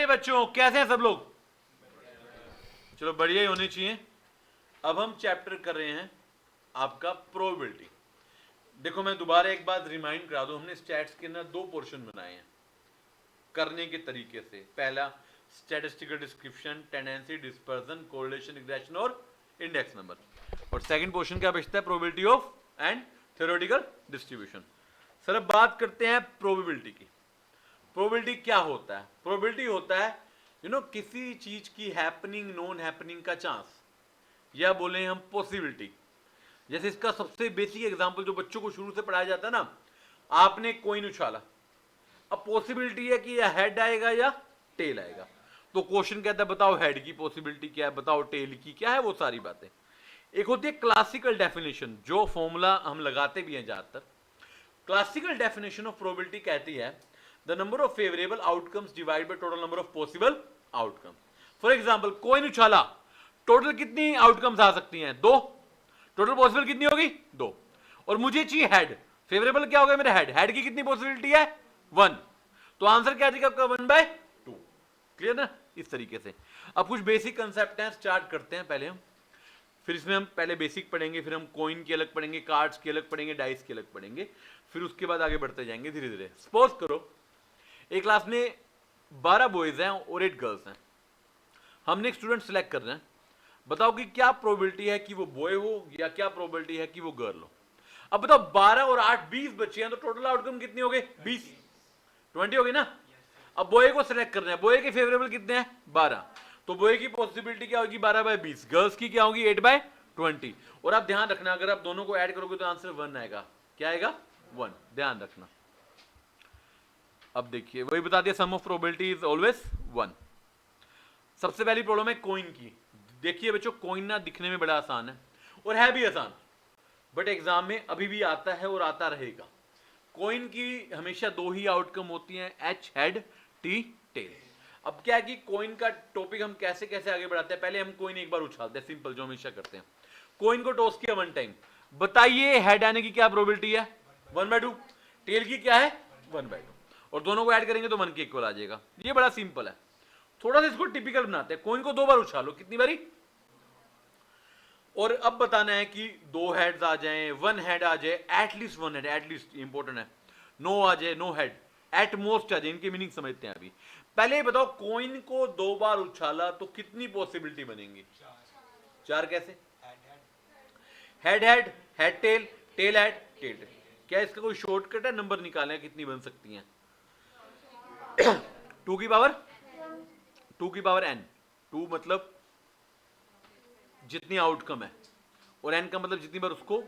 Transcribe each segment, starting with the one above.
बच्चों, कैसे हैं सब लोग? चलो बढ़िया ही होने चाहिए। अब हम चैप्टर कर रहे हैं आपका प्रोबेबिलिटी। देखो मैं दोबारा एक बात रिमाइंड करा दूं, हमने स्टैट्स के अंदर दो पोर्शन बनाए हैं करने के तरीके से। पहला statistical description, tendency, dispersion, correlation, regression और इंडेक्स नंबर। और सेकंड पोर्शन क्या बचता है? Probability of and theoretical distribution. Sir अब बात करते हैं प्रोबेबिलिटी की। प्रोबेबिलिटी क्या होता है? प्रोबेबिलिटी होता है किसी चीज की हैपनिंग, नॉन हैपनिंग का चांस, या बोले हम पॉसिबिलिटी। जैसे इसका सबसे बेसिक एग्जांपल जो बच्चों को शुरू से पढ़ाया जाता है ना, आपने कॉइन उछाला, अब पॉसिबिलिटी है कि या हेड आएगा या टेल आएगा। तो क्वेश्चन कहता है बताओ हेड की पॉसिबिलिटी क्या है, बताओ टेल की क्या है, वो सारी बातें। एक होती है क्लासिकल डेफिनेशन, जो फॉर्मूला हम लगाते भी हैं ज्यादातर। क्लासिकल डेफिनेशन ऑफ प्रोबेबिलिटी कहती है the number of favourable outcomes divide by total number of possible outcome. For example coin उछाला, टोटल कितनी आउटकम्स आ सकती हैं? दो। टोटल पॉसिबल कितनी होगी? दो। और मुझे चाहिए हेड, फेवरेबल क्या होगा मेरा? हेड। हेड की कितनी पॉसिबिलिटी है? वन। तो आंसर क्या आएगा आपका? 1/2। क्लियर ना? इस तरीके से। अब कुछ बेसिक कंसेप्ट हैं, स्टार्ट करते हैं पहले हम। फिर इसमें हम पहले बेसिक पढ़ेंगे, फिर हम कॉइन की अलग पढ़ेंगे, कार्ड्स की अलग पढ़ेंगे, डाइस की अलग पढ़ेंगे, फिर उसके बाद आगे बढ़ते जाएंगे धीरे धीरे। सपोज करो एक क्लास में 12 बॉयज हैं और 8 गर्ल्स हैं। हमने एक स्टूडेंट सेलेक्ट करना है, बताओ कि क्या प्रोबेबिलिटी है कि वो बॉय हो या क्या प्रोबेबिलिटी है कि वो गर्ल हो। अब बताओ 12 और 8 20 बच्चे हैं, तो टोटल आउटकम कितने हो गए? 20, 20 हो गए ना। अब बॉय को सिलेक्ट करना है, बॉय के फेवरेबल कितने हैं? 12। तो बॉय की पॉसिबिलिटी क्या होगी? 12/20। गर्ल्स की क्या होगी? 8/20। और आप ध्यान रखना, अगर आप दोनों को ऐड करोगे तो आंसर 1 आएगा। क्या आएगा? 1। ध्यान रखना। अब देखिए वही बता दिया, सम ऑफ प्रोबेबिलिटी इज ऑलवेज 1। सबसे पहली प्रॉब्लम है कॉइन की। देखिए बच्चों, कॉइन ना दिखने में बड़ा आसान है और है भी आसान, बट एग्जाम में अभी भी आता है और आता रहेगा। कॉइन की हमेशा दो ही आउटकम होती हैं, एच हेड, टी टेल। अब क्या है कि कॉइन का टॉपिक हम कैसे कैसे आगे बढ़ाते हैं। पहले हम कॉइन एक बार उछालते हैं, सिंपल जो हमेशा करते हैं। कॉइन को टॉस किया 1 टाइम, बताइए हेड आने की क्या प्रोबेबिलिटी है? 1/2। टेल की क्या है? 1/2। और दोनों को ऐड करेंगे तो 1 के इक्वल आ जाएगा। ये बड़ा सिंपल है। थोड़ा सा इसको टिपिकल बनाते हैं। कॉइन को 2 बार उछालो, कितनी बारी? और अब बताना है कि 2 हेड्स आ जाएं, 1 हेड आ जाए, एटलीस्ट 1 हेड, एटलीस्ट इंपॉर्टेंट है। नो आ जाए, नो हेड, एट मोस्ट आ जाए। इनकी मीनिंग समझते हैं अभी। पहले बताओ कॉइन को 2 बार उछाला तो कितनी पॉसिबिलिटी बनेंगी? 4 कैसे? Head head, head tail, tail head, tail tail. क्या इसका कोई शॉर्टकट है नंबर निकालने? कितनी बन सकती हैं? 2 की पावर n। 2 मतलब जितनी आउटकम है, और n का मतलब जितनी बार उसको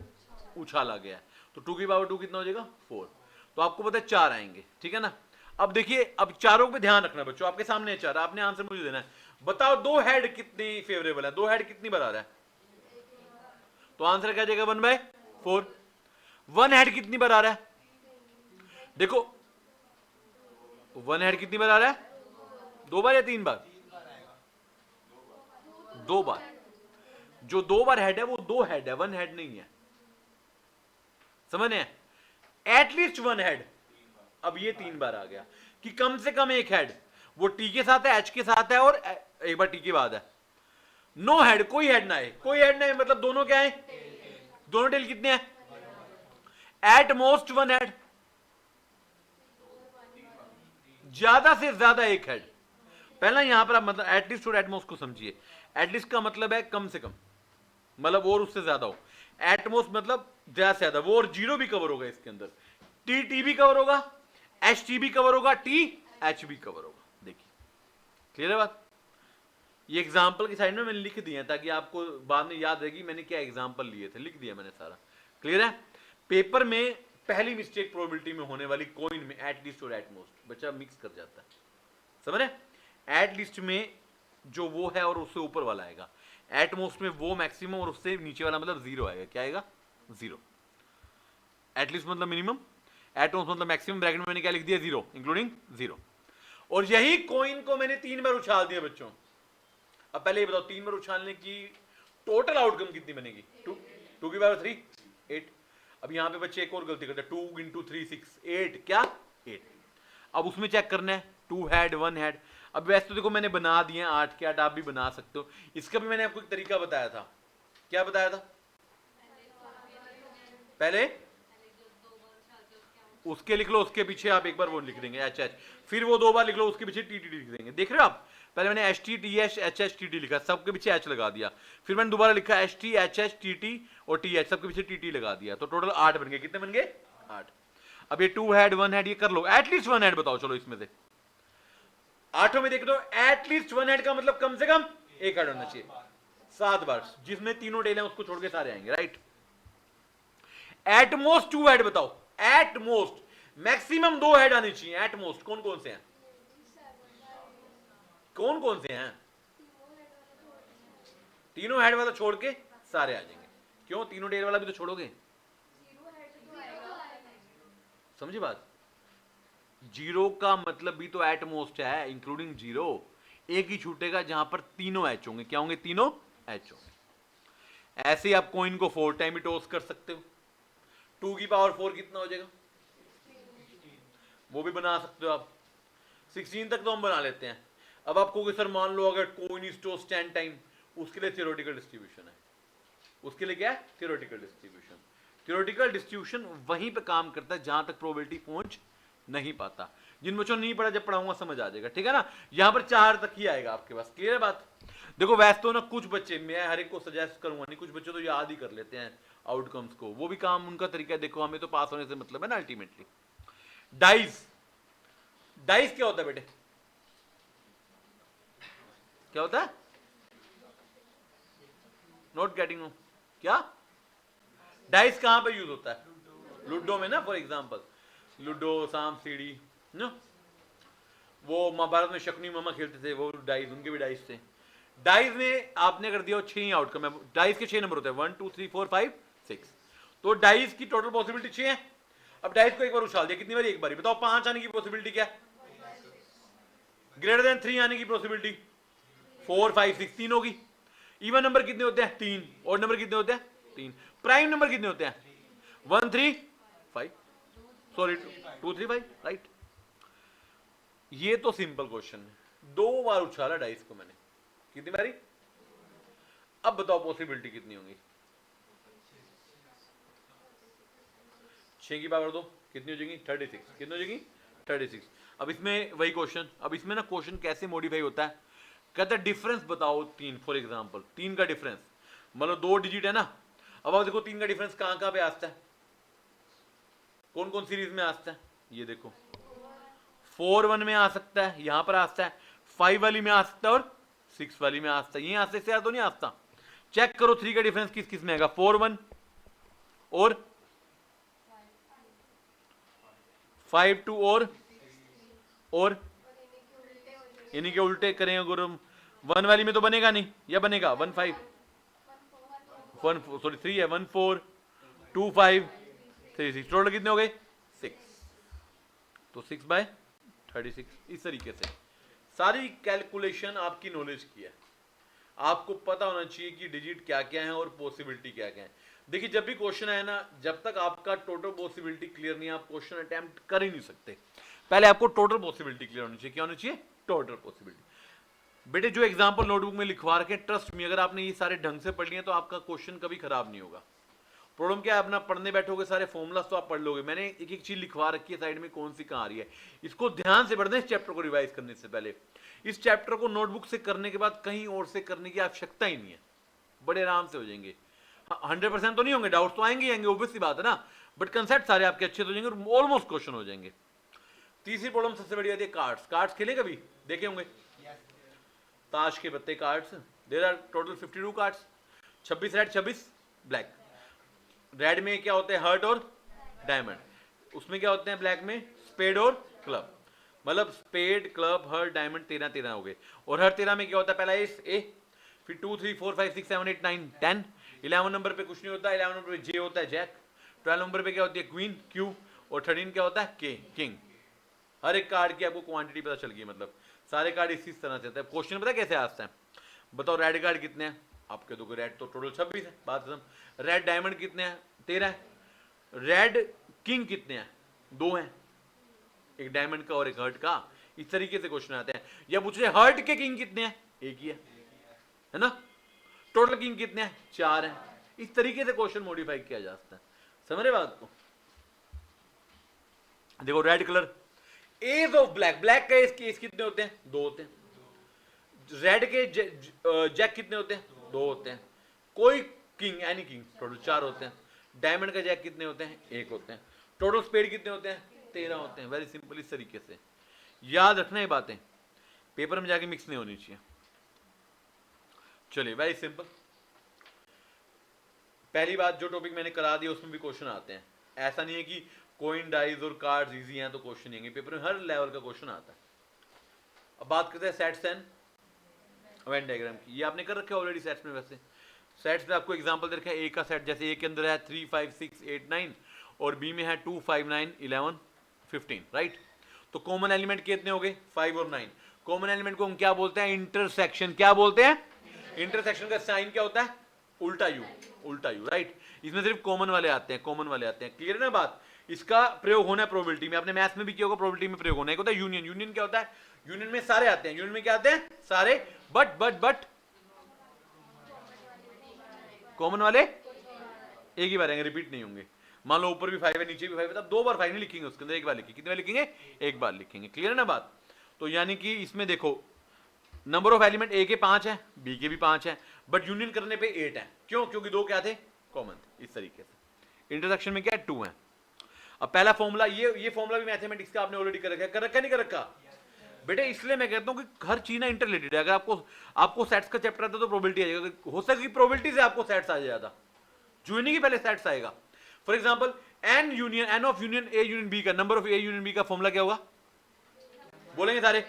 उछाला गया है। तो 2 की पावर 2 कितना हो जाएगा? 4। तो आपको पता है 4 आएंगे, ठीक है ना। अब देखिए, अब चारों पे ध्यान रखना बच्चों, आपके सामने है 4, आपने आंसर मुझे देना है। बताओ 2 हेड कितनी फेवरेबल है? 2 हेड कितनी बार आ रहा है? तो आंसर क्या जाएगा? 1/4। 1 हेड कितनी बार आ रहा है? देखो 1 हेड कितनी बार आ रहा है? 2 बार या 3 बार? 2 बार। जो 2 बार हेड है वो 2 हेड है, 1 हेड नहीं है। समझ रहे हैं? At least 1 head. अब ये 3 बार आ गया कि कम से कम एक हेड। वो टी के साथ है, एच के साथ है, और एक बार टी के बाद है। नो हेड, कोई हेड ना है, कोई हेड नहीं, मतलब दोनों क्या है? दोनों टेल कितने हैं? एट मोस्ट 1 हेड, ज्यादा से ज्यादा एक हेड। पहला यहां पर आप मतलब एटलीस्ट और एटमोस्ट को समझिए। एटलीस्ट का मतलब है कम से कम, मतलब और उससे ज्यादा हो। एटमोस्ट मतलब ज्यादा से ज्यादा, वो और 0 भी कवर होगा इसके अंदर। टी भी कवर होगा, एच टी भी कवर होगा, टी एच भी कवर होगा। देखिए क्लियर है बात? ये एग्जाम्पल की साइड में मैंने लिख दिया ताकि आपको बाद में याद रहेगी मैंने क्या एग्जाम्पल लिए थे, लिख दिया मैंने सारा। क्लियर है? पेपर में पहली मिस्टेक प्रोबेबिलिटी में होने वाली कॉइन में एटलीस्ट और एटमोस्ट, बच्चा मिक्स कर जाता है। समझ रहे? एटलीस्ट में जो वो है और उससे ऊपर वाला आएगा, एटमोस्ट में वो मैक्सिमम और उससे नीचे वाला मतलब 0 आएगा। क्या आएगा? 0। एटलीस्ट मतलब मिनिमम, एटमोस्ट मतलब मैक्सिमम, ब्रैकेट में मैंने क्या लिख दिया? 0 इंक्लूडिंग 0। और यही कॉइन को मैंने 3 बार उछाल दिया बच्चों। अब पहले ये बताओ 3 बार उछालने की टोटल आउटकम कितनी बनेगी? 2 की पावर 3, 8। अब यहां पे बच्चे एक और गलती करते हैं, 2 × 3 6, 8। क्या? 8। अब उसमें चेक करना है 2 हेड 1 हेड। अब वैसे तो देखो मैंने बना दिए 8 के 8, आप भी बना सकते हो। इसका भी मैंने आपको एक तरीका बताया था। क्या बताया था? पहले उसके लिख लो, उसके पीछे आप एक बार वो लिख देंगे एच एच, फिर वो 2 बार लिख लो, उसके पीछे टी टी लिख देंगे। देख रहे हो आप? पहले मैंने H T T H H H T T लिखा, सबके पीछे एच लगा दिया, फिर मैंने दोबारा लिखा H T H H T T और टी एच, सबके पीछे टी टी लगा दिया, तो टोटल 8 बन गए। कितने बन गए? 8। अब ये 2 हेड 1 हेड ये कर लो, एटलीस्ट 1 हेड बताओ। चलो इसमें से 8 में देख दो, एटलीस्ट 1 हेड का मतलब कम से कम 1 हेड होना चाहिए। 7 बार, जिसमें तीनों टेल हैं उसको छोड़ के सारे आएंगे, राइट? एटमोस्ट 2 हेड बताओ, एटमोस्ट, मैक्सिमम 2 हेड आनी चाहिए एटमोस्ट। कौन कौन से हैं? कौन कौन से हैं? तीनों हेड वाला छोड़ के सारे आ जाएंगे। क्यों? तीनों टेल वाला भी तो छोड़ोगे, समझे बात? 0 का मतलब भी तो एटमोस्ट है, इंक्लूडिंग 0। एक ही छूटेगा जहां पर तीनों एच होंगे। क्या होंगे? तीनों एच होंगे। ऐसे ही आप कोइन को 4 टाइम ही टॉस कर सकते हो। 2 की पावर 4 कितना हो जाएगा? वो भी बना सकते हो आप। 16 तक तो हम बना लेते हैं। अब आपको सर मान लो अगर कोइन इज टॉस 10 टाइम, उसके लिए थ्योरेटिकल डिस्ट्रीब्यूशन है। उसके लिए क्या है? Theoretical distribution. थ्योरेटिकल डिस्ट्रीब्यूशन वहीं पे काम करता है जहां तक प्रोबेबिलिटी पहुंच नहीं पाता। जिन बच्चों ने नहीं पढ़ा, जब पढ़ाऊंगा समझ आ जाएगा, ठीक है ना? यहां पर 4 तक ही आएगा आपके पास। क्लियर है बात? देखो वैसे तो ना कुछ बच्चे, मैं हर एक को सजेस्ट करूंगा नहीं, कुछ बच्चे तो याद ही कर लेते हैं आउटकम्स को, वो भी काम उनका तरीका है। देखो हमें तो पास होने से मतलब है ना अल्टीमेटली। डाइस, डाइस क्या होता है बेटे? क्या होता है? Not getting. क्या? डाइस कहां पे यूज होता है? लूडो में ना, फॉर एग्जांपल लूडो, सांप सीढ़ी ना, वो महाभारत में शकुनी मामा खेलते थे, वो डाइस, उनके भी डाइस थे। डाइस में आपने कर दिया 6 आउटकम है। डाइस के 6 नंबर होते हैं, 1 2 3 4 5 6। तो डाइस की टोटल पॉसिबिलिटी 6 है। अब डाइस को एक बार उछाल दिया, कितनी बार? एक बार। बताओ 5 आने की पॉसिबिलिटी क्या है? ग्रेटर देन 3 आने की पॉसिबिलिटी 4 5 6 3 होगी। इवन नंबर कितने होते हैं? 3। और नंबर कितने होते हैं? 3। प्राइम नंबर कितने होते हैं? 1 3 5, सॉरी 2 3 5, राइट? ये तो सिंपल क्वेश्चन है। 2 बार उछाला डाइस को मैंने, कितनी बारी? अब बताओ पॉसिबिलिटी कितनी होंगी? 6 की पावर 2 कितनी हो जाएगी? 36। कितनी हो जाएगी? 36। अब इसमें वही क्वेश्चन, अब इसमें ना क्वेश्चन कैसे मॉडिफाई होता है, कहता है डिफरेंस बताओ 3, फॉर एग्जांपल 3 का डिफरेंस, मतलब 2 डिजिट है ना। अब आप देखो 3 का डिफरेंस कहां कहां पे आता है, कौन कौन सीरीज में आता है? ये देखो 4 1 में आ सकता है, यहां पर आ सकता है, 5 वाली में आ सकता है, और 6 वाली में आ सकता है। ये आस्ते से तो नहीं आता। चेक करो 3 का डिफरेंस किस किस में आएगा? 4 1 और 5 2 और इन्हीं के उल्टे करेंगे गुरु। 1 वाली में तो बनेगा नहीं, या बनेगा? 1 5 1 सॉरी 3 है, 1 4 2 5 3 6, टोटल कितने हो गए? 6। तो 6 बाय 36। इस तरीके से सारी कैलकुलेशन आपकी नॉलेज की है। आपको पता होना चाहिए कि डिजिट क्या क्या है और पॉसिबिलिटी क्या क्या है। देखिए जब भी क्वेश्चन है ना, जब तक आपका टोटल पॉसिबिलिटी क्लियर नहीं है, आप क्वेश्चन अटेम्प्ट कर ही नहीं सकते। पहले आपको टोटल पॉसिबिलिटी क्लियर होनी चाहिए। क्या होनी चाहिए? Total possibility. बेटे जो एग्जांपल नोटबुक में लिखवा रखे, ट्रस्ट मी, अगर आपने ये सारे ढंग से पढ़ लिए तो आपका क्वेश्चन कभी खराब नहीं होगा। प्रॉब्लम क्या है, अपना पढ़ने बैठोगे सारे फॉर्मूलास तो आप पढ़ लोगे। मैंने एक एक चीज लिखवा रखी है साइड में, कौन सी कहां आ रही है। इसको ध्यान से पढ़ना, इस चैप्टर को रिवाइज करने से पहले। इस चैप्टर को नोटबुक से करने के बाद कहीं और से करने की आवश्यकता ही नहीं है, बड़े आराम से हो जाएंगे। 100% तो नहीं होंगे, डाउट्स तो आएंगे आएंगे, ऑब्वियस सी बात है ना, बट कंसेप्ट सारे आपके अच्छे हो जाएंगे और ऑलमोस्ट क्वेश्चन हो जाएंगे। तीसरी प्रॉब्लम सबसे बड़ी आती है कार्ड्स। कार्ड्स खेले कभी? देखे होंगे ताश के पत्ते cards. There are total 52 cards, 26 red 26 black. Red में क्या होते हैं? हर्ट और डायमंड। उसमें क्या होते हैं ब्लैक में? स्पेड और क्लब। मतलब स्पेड क्लब हर्ट डायमंड 13 13 हो गए। और हर 13 में क्या होता है? पहला एस ए, फिर 2 3 4 5 6 7 8 9 10। 11 नंबर पे कुछ नहीं होता, 11 नंबर पे जे होता है जैक। 12 नंबर पे क्या होती है? Queen Q. और 13 क्या होता है? के किंग। हर एक कार्ड की आपको क्वांटिटी पता चल गई, मतलब सारे कार्ड इसी तरह से होते हैं। क्वेश्चन पता कैसे आता है? बताओ रेड कार्ड कितने हैं आपके? दो रेड तो टोटल 26 है, बात खत्म। रेड डायमंड कितने हैं? 13 है। रेड किंग कितने हैं? 2 हैं, एक डायमंड का और एक हर्ट का। इस तरीके से क्वेश्चन आते हैं। या पूछ रहे हर्ट के किंग कितने हैं, एक ही है ना, टोटल किंग कितने हैं, 4 हैं। इस तरीके से क्वेश्चन मॉडिफाई किया जा सकता है, समझ रहे बात को। देखो red colour, ace of black, black का एज कितने होते हैं, 2 होते हैं। रेड के जैक कितने होते हैं, 2 होते हैं। कोई किंग एनी किंग टोटल 4 होते हैं। डायमंड का जैक कितने होते हैं, 1 होते हैं। टोटल स्पेड कितने होते हैं, 13 होते हैं। वेरी सिंपल, इस तरीके से याद रखना ये बातें, पेपर में जाके मिक्स नहीं होनी चाहिए। चलिए वेरी सिंपल, पहली बात जो टॉपिक मैंने करा दिया उसमें भी क्वेश्चन आते हैं। ऐसा नहीं है कि कॉइन डाइज और कार्ड्स इजी हैं तो क्वेश्चन नहीं है, पेपर में हर लेवल का क्वेश्चन आता है। अब बात करते हैं सेट्स एंड वेन डायग्राम की। ये आपने कर रखे ऑलरेडी सेट्स में। वैसे सेट्स में आपको एग्जांपल दे रखा है, ए का सेट जैसे ए के अंदर है 3 5 6 8 9 और बी में है 2 5 9 11 15, राइट। तो कॉमन एलिमेंट कितने हो गए, 5 और 9। कॉमन एलिमेंट को हम क्या बोलते हैं, इंटरसेक्शन। क्या बोलते हैं, इंटरसेक्शन का साइन क्या होता है, उल्टा यू, उल्टा यू, राइट। इसमें सिर्फ कॉमन वाले आते हैं, कॉमन वाले आते हैं। क्लियर है ना बात। इसका प्रयोग होना है प्रोबेबिलिटी में, आपने मैथ्स में भी किया होगा, प्रोबेबिलिटी में प्रयोग होना है। एक होता है यूनियन। यूनियन क्या होता है, यूनियन में सारे आते हैं। यूनियन में क्या आते हैं, सारे, बट कॉमन वाले एक ही बार आएंगे, रिपीट नहीं होंगे। मान लो ऊपर भी 5 है नीचे भी 5 है, तब 2 बार 5 नहीं लिखेंगे उसके अंदर, एक बार लिखेंगे। कितने बार लिखेंगे, एक बार लिखेंगे। क्लियर है ना बात। तो यानी कि इसमें देखो नंबर ऑफ एलिमेंट ए के 5 है, बी के भी 5 है, बट यूनियन करने पे 8 है। क्यों, क्योंकि 2 क्या थे, कॉमन थे। इस तरीके से इंटरसेक्शन में क्या है, 2 है। अब पहला फॉर्मूला, ये फॉर्मूला भी मैथमेटिक्स का आपने ऑलरेडी कर रखा है, कर रखा नहीं कर रखा बेटे। इसलिए मैं कहता हूं कि हर चीज ना इंटररिलेटेड है। अगर आपको सेट्स का चैप्टर आता है तो प्रोबेबिलिटी आ जाएगा, हो सके प्रोबेबिलिटी से आपको सेट्स आ जाएगा, ज्वाइनिंग के पहले सेट्स आएगा। For example n union, n of union A union B का, number of A union B का फॉर्मूला क्या होगा, बोलेंगे सारे,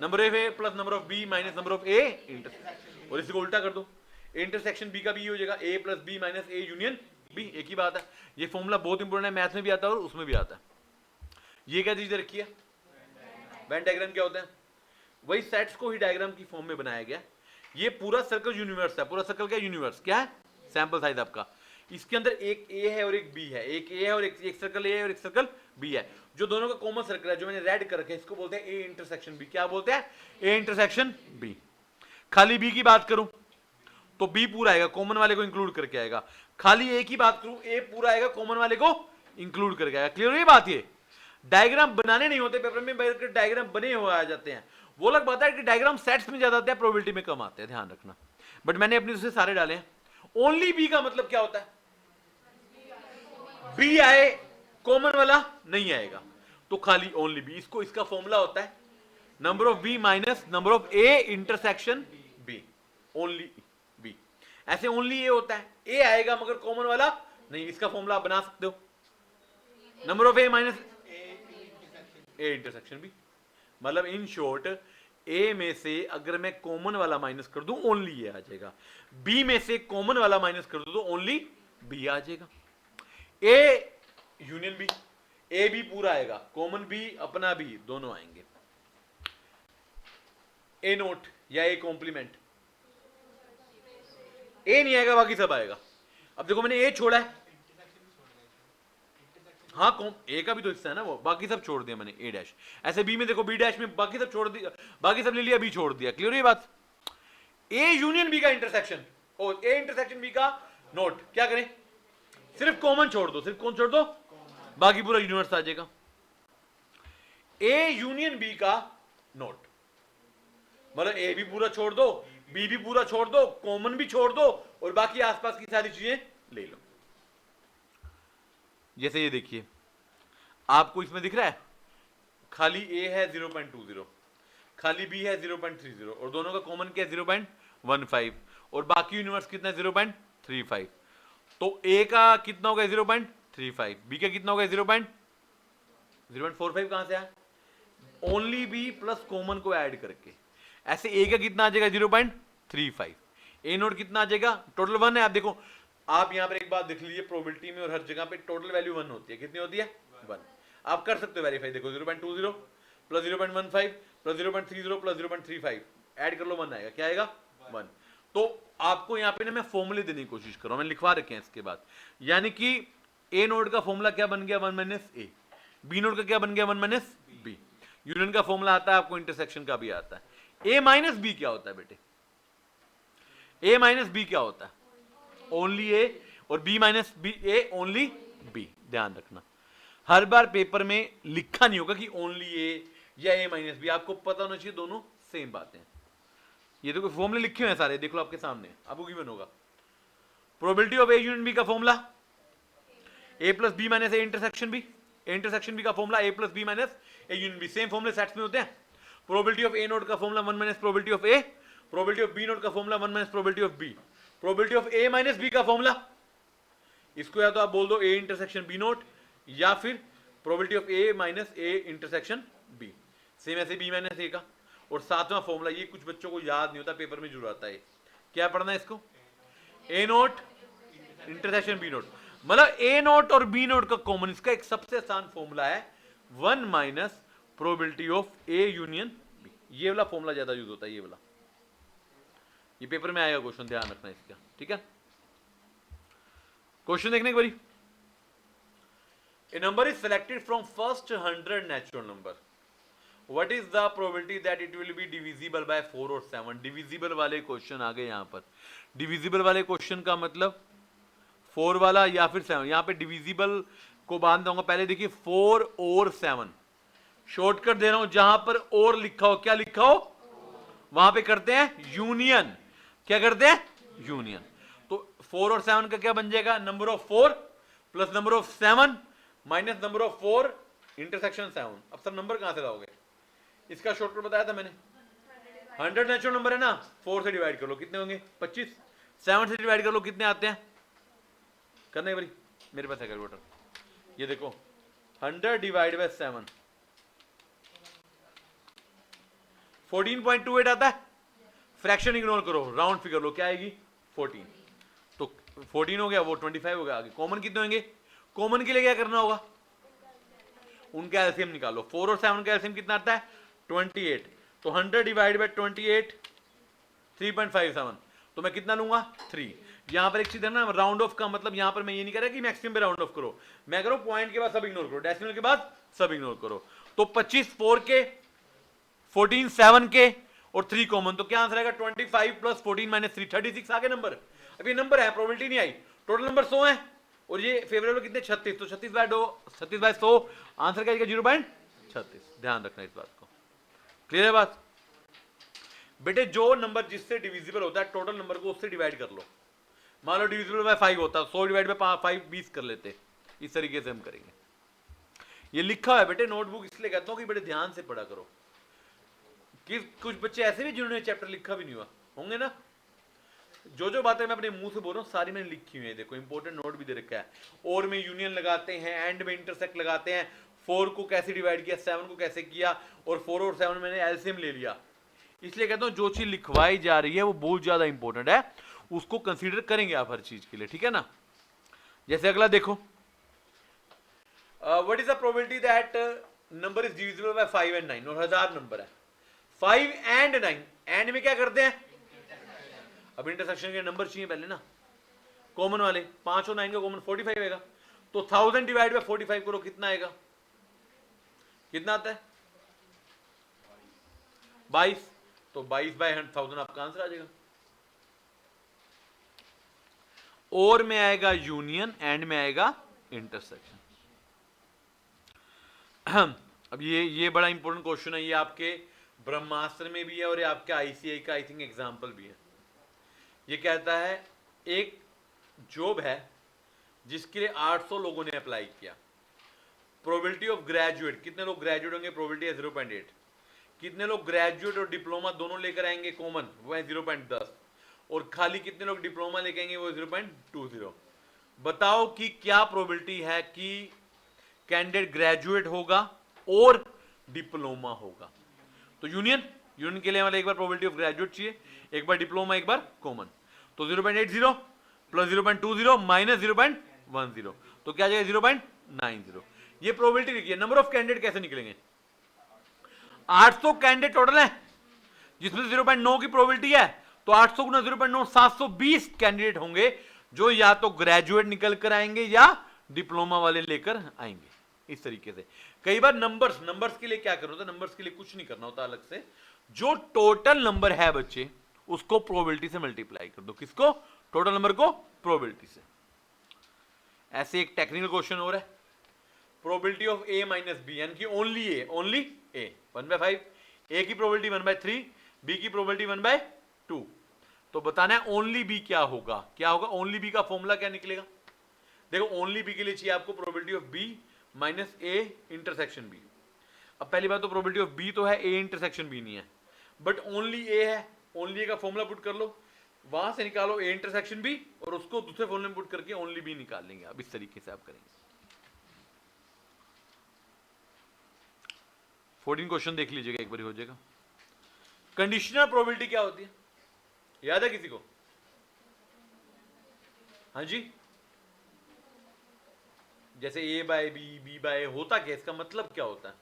number of A plus number of B minus number of A intersection. और इसी को उल्टा कर दो, इंटरसेक्शन बी का भी हो जाएगा A plus B minus A union B, एक ही बात है। ये फॉर्मूला बहुत इंपॉर्टेंट है, मैथ्स में भी आता है और उसमें भी आता है। ये क्या चीज रखी है, वेन डायग्राम क्या होता है, वही सेट्स को ही डायग्राम की फॉर्म में बनाया गया। ये पूरा सर्कल यूनिवर्स है, पूरा सर्कल क्या यूनिवर्स, क्या है, सैंपल साइज आपका। इसके अंदर एक ए है और एक बी है, एक ए है और एक सर्कल ए है और एक सर्कल बी है। जो दोनों का कॉमन सर्कल है, जो मैंने रेड कर रखा है, इसको बोलते हैं ए इंटरसेक्शन बी। क्या बोलते हैं, ए इंटरसेक्शन बी। खाली बी की बात करूं तो बी पूरा आएगा, कॉमन वाले को इंक्लूड करके आएगा। खाली ए की बात करूं, ए पूरा आएगा, कॉमन वाले को इंक्लूड करके आएगा। क्लियर है ये बात। ये डायग्राम बनाने नहीं होते पेपर में, डायग्राम बने हुए आ जाते हैं। वो लोग बताया कि डायग्राम सेट्स में ज्यादा आते हैं, प्रोबेबिलिटी में कम आते हैं, ध्यान रखना। बट मैंने अपनी से सारे डाले हैं। ओनली बी का मतलब क्या होता है, बी आए, कॉमन वाला नहीं आएगा, तो खाली ओनली बी। इसको, इसका फॉर्मूला होता है number of B minus number of A intersection B, only B. ऐसे ओनली ए होता है, ए आएगा मगर कॉमन वाला नहीं। इसका फॉर्मूला आप बना सकते हो, number of A minus A intersection B. मतलब इन शॉर्ट, ए में से अगर मैं कॉमन वाला माइनस कर दूं ओनली ए आ जाएगा, बी में से कॉमन वाला माइनस कर दूं तो ओनली बी आ जाएगा। ए यूनियन बी, ए भी पूरा आएगा, कॉमन बी अपना भी, दोनों आएंगे। ए नोट या ए कॉम्प्लीमेंट, ए नहीं आएगा, बाकी सब आएगा। अब देखो मैंने ए छोड़ा है, हाँ ए का भी तो हिस्सा है ना वो, बाकी सब छोड़ दिया मैंने, ए डैश। ऐसे बी में देखो, बी डैश में बाकी सब छोड़ दिया, बाकी सब ले लिया, बी छोड़ दिया। क्लियर है ये बात। ए यूनियन बी का इंटरसेक्शन और ए इंटरसेक्शन बी का नोट, क्या करें, सिर्फ कॉमन छोड़ दो, सिर्फ कौन छोड़ दो, बाकी पूरा यूनिवर्स आ जाएगा। ए यूनियन बी का नोट मतलब ए भी पूरा छोड़ दो, बी भी पूरा छोड़ दो, कॉमन भी छोड़ दो और बाकी आसपास की सारी चीजें ले लो। जैसे ये देखिए, आपको इसमें दिख रहा है खाली ए है 0.20, खाली बी है 0.30 और दोनों का कॉमन क्या है 0.15 और बाकी यूनिवर्स कितना है 0.35। तो ए का कितना होगा 0.35, बी का कितना होगा 0.45 कहां से आया, ओनली बी प्लस कॉमन को ऐड करके। ऐसे ए का कितना आ जाएगा 0.35, ए नोट कितना आ जाएगा, टोटल 1 है। आप देखो, आप यहां पर एक बात देख लीजिए, प्रोबेबिलिटी में और हर जगह पे टोटल वैल्यू 1 होती है। कितनी होती है, 1। आप कर सकते हो वेरीफाई, देखो 0.20 प्लस 0.15 प्लस 0.30 प्लस 0.35 ऐड कर लो, 1 आएगा। क्या आएगा, 1। तो आपको यहाँ पे ना मैं फॉर्मूले देने की कोशिश कर रहा हूं, मैंने लिखवा रखे हैं इसके बाद। यानी कि ए नोट का फॉर्मूला क्या बन गया, 1 माइनस ए, बी नोट का क्या बन गया, 1 माइनस बी। यूनियन का फॉर्मूला आता है, आपको इंटरसेक्शन का भी आता है। ए माइनस बी क्या होता है बेटे? ए माइनस बी क्या होता है? ओनली ए, और B minus B A only B. ध्यान रखना, हर बार पेपर में लिखा नहीं होगा कि ओनली ए या ए माइनस बी, आपको पता होना चाहिए दोनों सेम बातें। ये तो फॉर्मूले लिखे हुए हैं सारे, देख लो आपके सामने, आपको गिवन होगा। Probability of A union B का formula A plus B minus A intersection B. A intersection B का formula A plus B minus A union B. Same फॉर्मूले सेट्स में होते हैं। प्रोबेबिलिटी ऑफ ए नोट का formula 1 minus probability of A. Probability of B not का formula 1 minus probability of B. Probability of A minus B का formula, इसको या तो आप बोल दो ए इंटरसेक्शन बी नोट, या फिर probability of A minus A intersection B. Same ऐसे बी माइनस ए का। और सातवां फॉर्मूला, ये कुछ बच्चों को याद नहीं होता, पेपर में जरूर आता है। क्या पढ़ना है इसको? A not intersection B not. मतलब ए नोट और बी नोट का कॉमन, इसका एक सबसे आसान फॉर्मूला है 1 minus probability of A union B. ये वाला फॉर्मूला ज्यादा यूज होता है, ये वाला। ये पेपर में आएगा क्वेश्चन, ध्यान रखना इसका, ठीक है। क्वेश्चन देखने के बारी। A number is selected from first 100 natural number. What is the probability that it will be divisible by 4 और 7? डिविजिबल वाले क्वेश्चन आ गए यहां पर। डिविजिबल वाले क्वेश्चन का मतलब 4 वाला या फिर 7। यहां पे डिविजिबल को बांध दूंगा। पहले देखिए 4 और 7, शॉर्टकट दे रहा हूं, जहां पर और लिखा हो, क्या लिखा हो, वहां पे करते हैं यूनियन। क्या करते हैं? यूनियन। तो 4 और 7 का क्या बन जाएगा? Number of 4 plus number of 7 minus number of 4 intersection 7। अब सब नंबर कहां से लाओगे? इसका शॉर्टकट बताया था मैंने, 100 नेचुरल नंबर है ना, 4 से डिवाइड कर लो, कितने होंगे? 25। 7 से डिवाइड कर लो, कितने आते हैं? करने भाई, मेरे पास है कैलकुलेटर। ये देखो 100 डिवाइड बाय 7 14.28 आता है। फ्रैक्शन इग्नोर करो, राउंड फिगर लो, क्या आएगी? 14। तो 14 हो गया, वो 25 हो गया। आगे कॉमन कितने होंगे? कॉमन के लिए क्या करना होगा? उनका एलसीएम निकालो। 4 और 7 का एलसीएम कितना आता है? 28। तो 100 डिवाइड बाय 28 3.57। तो मैं कितना लूंगा? 3। यहां पर एक चीज है ना, राउंड ऑफ का मतलब यहां पर मैं ये नहीं कह रहा कि मैक्सिमम पे राउंड ऑफ करो, मैं करो पॉइंट के बाद सब इग्नोर करो, डेसिमल के बाद सब इग्नोर करो। तो 25 4 के, 14 7 के और 3 कॉमन। तो क्या आंसर आएगा? 25 प्लस 14 माइनस 3, 36 आ गए नंबर। अभी नंबर है, प्रोबेबिलिटी नहीं आई। टोटल नंबर 100 है और ये फेवरेबल कितने? 36। तो 36 बाय 100 आंसर क्या आएगा? 0.36। ध्यान रखना इस बात को। क्लियर है बात बेटे? जो नंबर जिससे डिविजिबल होता है, टोटल नंबर को उससे डिवाइड कर लो। मान लो डिविजिबल बाय 5 होता है, 100 डिवाइड बाय 5 20 कर लेते। इस तरीके से हम करेंगे। ये लिखा हुआ है बेटे, नोटबुक इसलिए कहता हूं कि बेटे ध्यान से पढ़ा करो। कि कुछ बच्चे ऐसे भी जिन्होंने चैप्टर लिखा भी नहीं हुआ होंगे ना, जो बातें मैं अपने मुंह से बोल रहा हूँ सारी मैंने लिखी हुई है। देखो इंपॉर्टेंट नोट भी दे रखा है। और में यूनियन लगाते हैं, एंड में इंटरसेक्ट लगाते हैं, 4 को कैसे डिवाइड किया, 7 को कैसे किया, और 4 और 7 मैंने एलसीएम ले लिया। इसलिए कहता हूँ जो चीज लिखवाई जा रही है वो बहुत ज्यादा इंपॉर्टेंट है, उसको कंसीडर करेंगे आप हर चीज के लिए, ठीक है ना। जैसे अगला देखो, what is the probability that number is divisible by 5 and 9। और 1000 नंबर है, 5 एंड 9। एंड में क्या करते हैं? अब इंटरसेक्शन के नंबर चाहिए पहले ना, कॉमन वाले। 5 और 9 का कॉमन 45 आएगा। तो 1000 डिवाइड बाय 45 करो, कितना आएगा? कितना आता है? 22। तो 22 बाय 1000 आपका आंसर आ जाएगा। और में आएगा यूनियन, एंड में आएगा इंटरसेक्शन। अब ये बड़ा इंपॉर्टेंट क्वेश्चन है। ये आपके ब्रह्मास्त्र में भी है और ये आपके आईसीआई का आई थिंक एग्जाम्पल भी है। ये कहता है एक जॉब है जिसके लिए 800 लोगों ने अप्लाई किया। प्रोबेबिलिटी ऑफ ग्रेजुएट, कितने लोग ग्रेजुएट होंगे? प्रोबेबिलिटी है 0.8। कितने लोग ग्रेजुएट और डिप्लोमा दोनों लेकर आएंगे कॉमन? वो है 0.10। और खाली कितने लोग डिप्लोमा लेकर आएंगे? वो 0.20। बताओ कि क्या प्रोबेबिलिटी है कि कैंडिडेट ग्रेजुएट होगा और डिप्लोमा होगा? तो यूनियन के लिए हमें एक बार प्रोबेबिलिटी ऑफ ग्रेजुएट चाहिए, एक बार डिप्लोमा, एक बार कॉमन। तो 0.80 प्लस 0.20 माइनस 0.10, तो क्या जाएगा? 0.90। ये प्रोबेबिलिटी लिखिए। नंबर ऑफ कैंडिडेट कैसे निकलेंगे? 800 कैंडिडेट टोटल है जिसमें 0.9 की प्रोबेबिलिटी है। तो 800 गुना 0.9 720 कैंडिडेट होंगे जो या तो ग्रेजुएट निकल कर आएंगे या डिप्लोमा वाले लेकर आएंगे। इस तरीके से कई बार नंबर्स के लिए क्या करना होता है, नंबर्स के लिए कुछ नहीं करना होता अलग से, जो टोटल नंबर है बच्चे उसको प्रोबेबिलिटी से मल्टीप्लाई कर दो। किसको? टोटल नंबर को प्रोबेबिलिटी से। ऐसे एक टेक्निकल क्वेश्चन हो रहा है, probability of a minus B, यानी कि ओनली a 1/5, a की प्रोबेबिलिटी 1/3, b की प्रोबेबिलिटी 1/2। तो बताना है ओनली b क्या होगा। क्या होगा ओनली b का फॉर्मूला क्या निकलेगा? देखो ओनली b के लिए चाहिए आपको probability of b minus a intersection b। अब पहली बात तो प्रोबेबिलिटी ऑफ b तो है, a इंटरसेक्शन b नहीं है, बट ओनली a है। ओनली a का फॉर्मूला पुट कर लो, वहां से निकालो a इंटरसेक्शन b और उसको दूसरे फॉर्मूले में पुट करके ओनली b निकाल लेंगे। अब इस तरीके से आप करेंगे। 14 क्वेश्चन देख लीजिएगा एक बार, हो जाएगा। कंडीशनल प्रोबेबिलिटी क्या होती है, याद है किसी को? हाँ जी, जैसे a by B, b by a, होता क्या, इसका मतलब क्या होता है?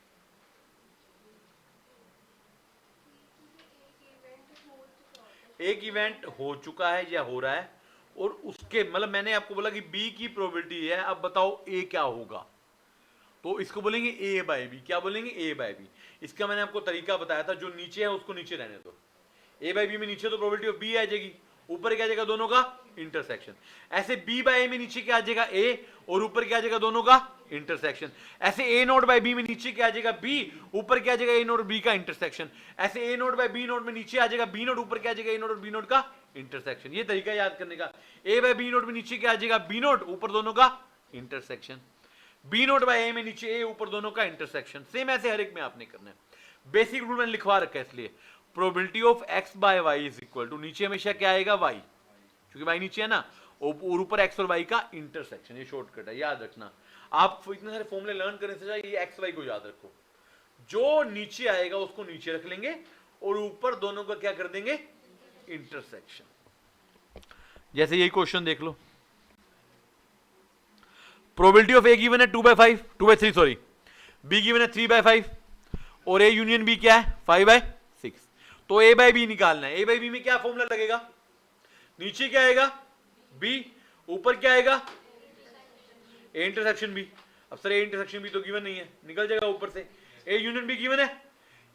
एक इवेंट हो चुका है या हो रहा है और उसके मतलब मैंने आपको बोला कि b की प्रोबेबिलिटी है, अब बताओ a क्या होगा, तो इसको बोलेंगे a बाय बी। क्या बोलेंगे? a by B. इसका मैंने आपको तरीका बताया था, जो नीचे है उसको नीचे रहने दो। a बाय बी में नीचे तो प्रोबेबिलिटी ऑफ b आ जाएगी, ऊपर क्या आ जाएगा दोनों का इंटरसेक्शन। ऐसे b बाय a में नीचे क्या आ जाएगा a और ऊपर क्या आ जाएगा दोनों का इंटरसेक्शन। ऐसे a नोट बाय b में नीचे क्या आ जाएगा b, ऊपर क्या आ जाएगा a नोट b का इंटरसेक्शन। ऐसे a not by b not में नीचे आ जाएगा b नोट, ऊपर क्या आ जाएगा a नोट और b नोट का इंटरसेक्शन। ये तरीका याद करने का। a बाय b नोट में नीचे क्या आ जाएगा b नोट, ऊपर दोनों का intersection. b not by a में नीचे a, ऊपर दोनों का इंटरसेक्शन। सेम ऐसे हर एक में आपने करना है। बेसिक रूल मैंने लिखवा रखा है, इसलिए probability of x by y is equal to, नीचे हमेशा क्या आएगा y, क्योंकि y नीचे है ना, और ऊपर x और y का इंटरसेक्शन। ये शॉर्टकट है, याद रखना। आप इतने सारे फॉर्मूले लर्न करने से ये x y को याद रखो, जो नीचे आएगा उसको नीचे रख लेंगे और ऊपर दोनों का क्या कर देंगे इंटरसेक्शन। जैसे यही क्वेश्चन देख लो, प्रोबेबिलिटी ऑफ a गिवन है 2/3 सॉरी, b गिवन है 3/5 और a यूनियन b क्या है 5/6। तो a बाय b निकालना है। a बाय b में क्या फॉर्मूला लगेगा? नीचे क्या आएगा b, ऊपर क्या आएगा a इंटरसेक्शन b। अब सर a इंटरसेक्शन b तो गिवन नहीं है, निकल जाएगा ऊपर से। a यूनियन b गिवन है,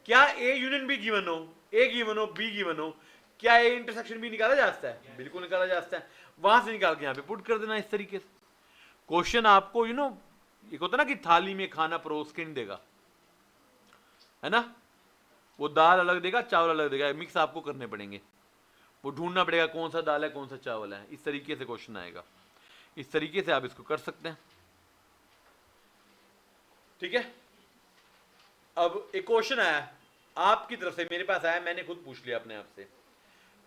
क्या a यूनियन b गिवन हो, a गिवन हो, b गिवन हो, क्या a इंटरसेक्शन b निकाला जा सकता है? बिल्कुल निकाला जा सकता है। वहां से निकाल के यहां पे पुट कर देना। इस तरीके से क्वेश्चन आपको एक होता ना कि थाली में खाना परोस के नहीं देगा, है ना, वो दाल अलग देगा चावल अलग देगा, मिक्स आपको करने पड़ेंगे, वो ढूंढना पड़ेगा कौन सा दाल है कौन सा चावल है। इस तरीके से क्वेश्चन आएगा, इस तरीके से आप इसको कर सकते हैं। ठीक है, अब एक क्वेश्चन आया आपकी तरफ से, मेरे पास आया, मैंने खुद पूछ लिया अपने आप से।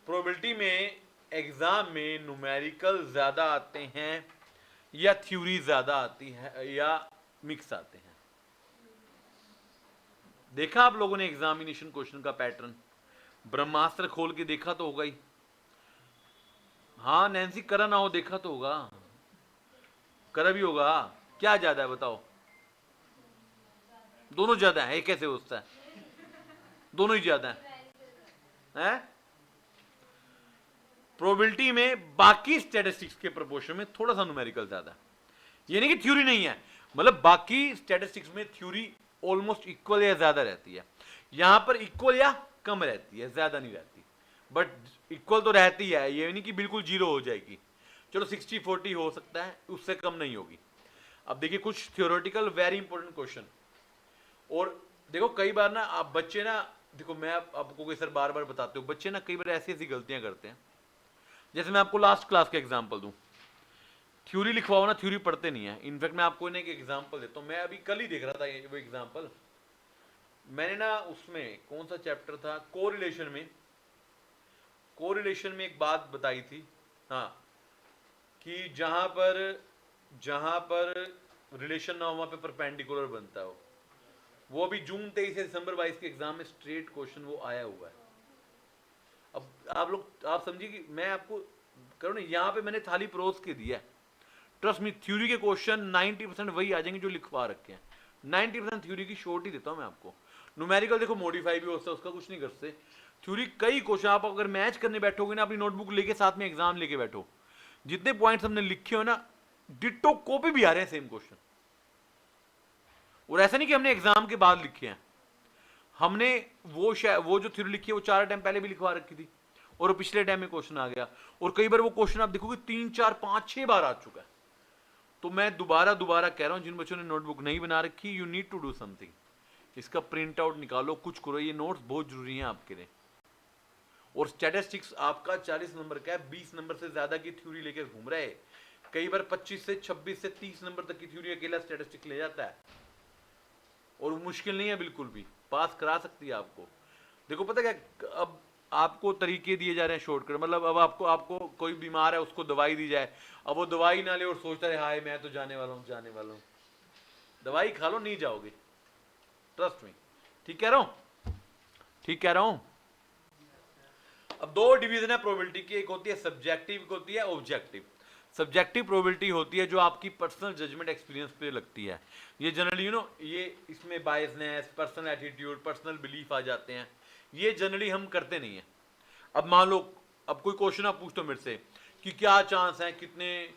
प्रोबेबिलिटी में एग्जाम में न्यूमेरिकल ज्यादा आते हैं या थ्योरी ज्यादा आती है या मिक्स आते हैं? देखा आप लोगों ने एग्जामिनेशन क्वेश्चन का पैटर्न? ब्रह्मास्त्र खोल के देखा तो होगा ही। हाँ नैन्सी, करा ना हो देखा तो होगा, करा भी होगा। क्या ज्यादा है बताओ? दोनों ज्यादा है, एक कैसे हो सकता है? दोनों ही ज्यादा है? प्रोबेबिलिटी में बाकी स्टैटिस्टिक्स के प्रोपोर्शन में थोड़ा सा न्यूमेरिकल ज्यादा है। ये नहीं कि थ्योरी नहीं है, मतलब बाकी स्टैटिस्टिक्स में थ्योरी ऑलमोस्ट इक्वल या ज्यादा रहती है, यहां पर इक्वल या कम रहती है, ज्यादा नहीं रहती, बट इक्वल तो रहती है। ये नहीं कि बिल्कुल जीरो हो जाएगी, चलो 60-40 हो सकता है, उससे कम नहीं होगी। अब देखिए कुछ थ्योरेटिकल वेरी इंपॉर्टेंट क्वेश्चन। और देखो कई बार ना आप बच्चे ना, देखो मैं आपको कोई सर बार बार बताते हो, बच्चे ना कई बार ऐसी ऐसी गलतियां करते हैं। जैसे मैं आपको लास्ट क्लास का एग्जांपल दूं, थ्योरी लिखवाओ ना, थ्योरी पढ़ते नहीं है। इनफैक्ट मैं आपको एक एग्जांपल देता हूं, मैं अभी कल ही देख रहा था वो एग्जांपल। मैंने ना उसमें कौन सा चैप्टर था, कोरिलेशन में एक बात बताई थी, हाँ, कि जहां पर रिलेशन ना हो वहां पे परपेंडिकुलर बनता है। वो अभी जून 23 से दिसंबर 22 के एग्जाम में स्ट्रेट क्वेश्चन वो आया हुआ है। अब आप समझिए कि मैं आपको करो ना, यहाँ पे मैंने थाली परोस के दिया है। ट्रस्ट मी, थ्योरी के क्वेश्चन 90% वही आ जाएंगे जो लिखवा रखे हैं। 90% थ्योरी की शॉर्ट ही देता हूँ मैं आपको। न्यूमेरिकल देखो मॉडिफाई भी हो सकता है, उसका कुछ नहीं कर सकते। थ्योरी कई क्वेश्चन आप अगर मैच करने बैठोगे ना, अपनी नोटबुक लेके साथ में एग्जाम लेके बैठो, जितने पॉइंट्स हमने लिखे हो ना, डिट्टो कॉपी भी आ रहे हैं सेम क्वेश्चन। और ऐसा नहीं कि हमने एग्जाम के बाद लिखे हैं, हमने वो जो थ्योरी लिखी है वो 4 टाइम पहले भी लिखवा रखी थी, और वो पिछले टाइम में क्वेश्चन आ गया, और कई बार वो क्वेश्चन आप देखोगे 3 4 5 6 बार आ चुका है। तो मैं दोबारा कह रहा हूं, जिन बच्चों ने नोटबुक नहीं बना रखी, you need to do something, इसका प्रिंट आउट निकालो, कुछ करो, ये नोट्स बहुत जरूरी हैं आपके लिए। और स्टैटिस्टिक्स आपका 40 नंबर का है, 20 नंबर से ज्यादा की थ्योरी लेके घूम रहे हैं, कई बार 25 से 26 से 30 नंबर तक की थ्योरी अकेला स्टैटिस्टिक्स ले जाता है, और मुश्किल नहीं है बिल्कुल भी, पास करा सकती है आपको। देखो पता क्या, अब आपको तरीके दिए जा रहे हैं शॉर्टकट, मतलब अब आपको कोई बीमार है उसको दवाई दी जाए, अब वो दवाई ना ले और सोचता है हाय मैं तो जाने वाला हूं, दवाई खा लो नहीं जाओगे, ट्रस्ट मी, ठीक कह रहा हूं। अब 2 डिवीजन है प्रोबेबिलिटी की, एक होती है सब्जेक्टिव, एक होती है ऑब्जेक्टिव। सब्जेक्टिव प्रोबेबिलिटी होती है जो आपकी पर्सनल जजमेंट एक्सपीरियंस पे लगती है, ये जनरली ये इसमें biasness, personal attitude, personal belief आ जाते हैं, ये जनरली हम करते नहीं है। अब मान लो, अब कोई क्वेश्चन आप पूछते हो मेरे से कि क्या चांस है, कितने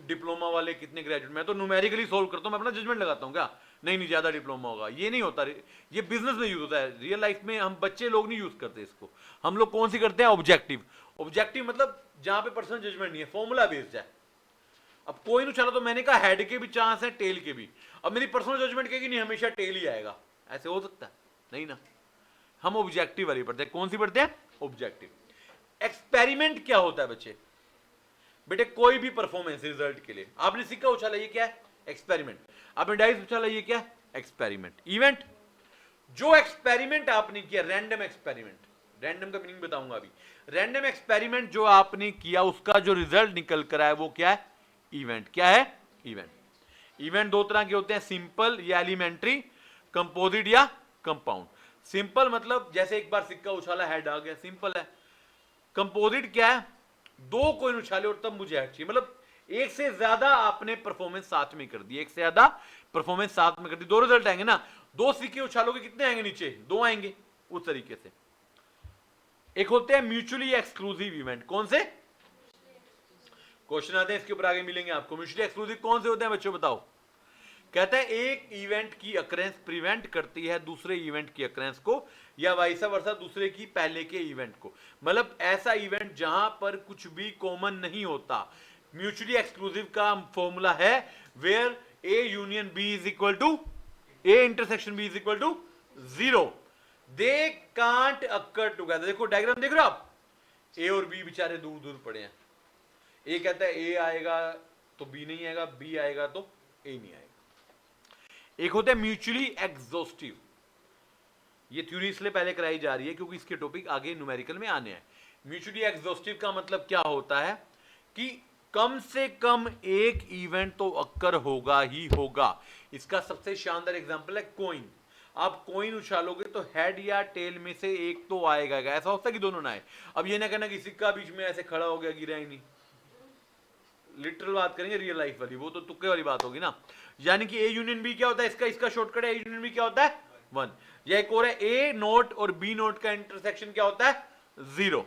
डिप्लोमा वाले, कितने ग्रेजुएट, मैं तो न्यूमेरिकली सोल्व करता हूं, मैं अपना जजमेंट लगाता हूं, क्या नहीं ज्यादा डिप्लोमा होगा, ये नहीं होता, ये बिजनेस में यूज होता है, रियल लाइफ में हम बच्चे लोग नहीं यूज करते इसको, हम लोग कौन सी करते हैं, ऑब्जेक्टिव। ऑब्जेक्टिव मतलब जहां पे पर्सनल जजमेंट नहीं है, फॉर्मूला बेस्ड है। अब कोई नहीं चला, तो मैंने कहा हेड के भी चांस है, टेल के भी, अब मेरी पर्सनल जजमेंट कहेगी नहीं हमेशा टेल ही आएगा, ऐसे हो सकता है नहीं ना, हम ऑब्जेक्टिव वाली पढ़ते हैं। कौन सी पढ़ते हैं, ऑब्जेक्टिव। एक्सपेरिमेंट क्या होता है बच्चे, बेटे कोई भी परफॉर्मेंस रिजल्ट के लिए, आपने सिक्का उछाला ये क्या है, एक्सपेरिमेंट, आपने डाइस उछाला ये क्या है, एक्सपेरिमेंट। इवेंट, जो एक्सपेरिमेंट आपने किया, रैंडम एक्सपेरिमेंट, रैंडम का मीनिंग बताऊंगा अभी, रैंडम एक्सपेरिमेंट जो आपने किया उसका जो रिजल्ट निकल कर आया वो क्या है, इवेंट। क्या है, इवेंट। इवेंट 2 तरह के होते हैं, सिंपल या एलिमेंट्री, कंपोजिट या कंपाउंड। सिंपल मतलब जैसे एक बार सिक्का उछाला हेड आ गया, सिंपल है। कंपोजिट क्या है, 2 कोइन उछाले और तब मुझे हेड चाहिए, मतलब एक से ज्यादा आपने परफॉर्मेंस साथ में कर दी, एक से ज्यादा परफॉर्मेंस साथ में कर दी, 2 रिजल्ट आएंगे ना, 2 सिक्के उछालोगे कितने आएंगे नीचे, 2 आएंगे, उस तरीके से। एक होते हैं म्यूचुअली एक्सक्लूसिव इवेंट, कौन से, क्वेश्चन आते हैं इसके ऊपर आगे मिलेंगे आपको। म्यूचुअली एक्सक्लूसिव कौन से होते हैं बच्चों बताओ, कहता है एक इवेंट की अकरेंस प्रिवेंट करती है दूसरे इवेंट की अकरेंस को, या वाइस वर्सा दूसरे की पहले के इवेंट को, मतलब ऐसा इवेंट जहां पर कुछ भी कॉमन नहीं होता। म्यूचुअली एक्सक्लूसिव का फॉर्मूला है where A union B is equal to A intersection B is equal to 0, they can't occur together. देखो डायग्राम देख रहे हो आप, ए और बी बेचारे दूर दूर पड़े हैं, ए कहता है ए आएगा तो बी नहीं आएगा, बी आएगा तो ए नहीं आएगा। एक होता है म्यूचुअली एग्जॉस्टिव, ये थ्योरी इसलिए पहले कराई जा रही है क्योंकि इसके टॉपिक आगे न्यूमेरिकल में आने हैं। म्यूचुअली एग्जॉस्टिव का मतलब क्या होता है कि कम से कम एक इवेंट तो अक्कर होगा ही होगा। इसका सबसे शानदार एग्जांपल है कॉइन, आप कॉइन उछालोगे तो हेड या टेल में से एक तो आएगा, ऐसा होता है कि दोनों ना आए। अब ये ना कहना कि सिक्का बीच में ऐसे खड़ा हो गया, गिरा ही नहीं, लिटरल बात करेंगे, रियल लाइफ वाली, वो तो तुक्के वाली बात होगी ना। यानी कि ए यूनियन बी क्या होता है, इसका शॉर्टकट है, ए यूनियन बी क्या होता है 1, या एक और है ए नोट और बी नोट का इंटरसेक्शन क्या होता है 0,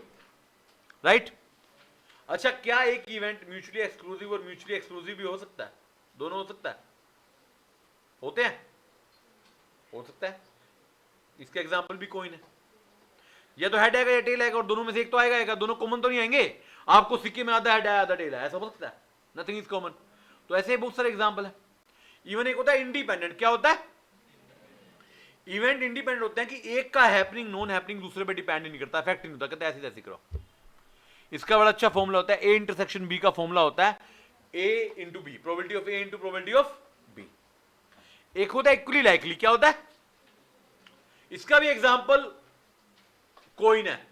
राइट। अच्छा, क्या एक इवेंट म्यूचुअली एक्सक्लूसिव और म्यूचुअली एक्सक्लूसिव भी हो सकता है, दोनों हो सकता है, होते हैं, हो सकता है। इसका एग्जांपल भी कॉइन है, या तो हेड आएगा या टेल आएगा, और दोनों में से एक तो आएगा, दोनों कॉमन तो नहीं आएंगे, आपको सिक्के में आधा हेड आया आधा टेल है, ऐसा हो सकता है, नथिंग इज कॉमन। तो ऐसे बहुत सारे एग्जांपल है। इवन एक होता है इंडिपेंडेंट, क्या होता है, इवेंट इंडिपेंडेंट होते हैं कि एक का हैपनिंग नॉन हैपनिंग दूसरे पे डिपेंड नहीं करता, इफेक्ट नहीं होता, कहते ऐसे ऐसे करो। इसका बड़ा अच्छा फॉर्मूला होता है ए इंटरसेक्शन बी का फॉर्मूला होता है A into B, probability of A into probability of B. एक होता है इक्वली लाइकली, क्या होता है, इसका भी एग्जांपल कॉइन है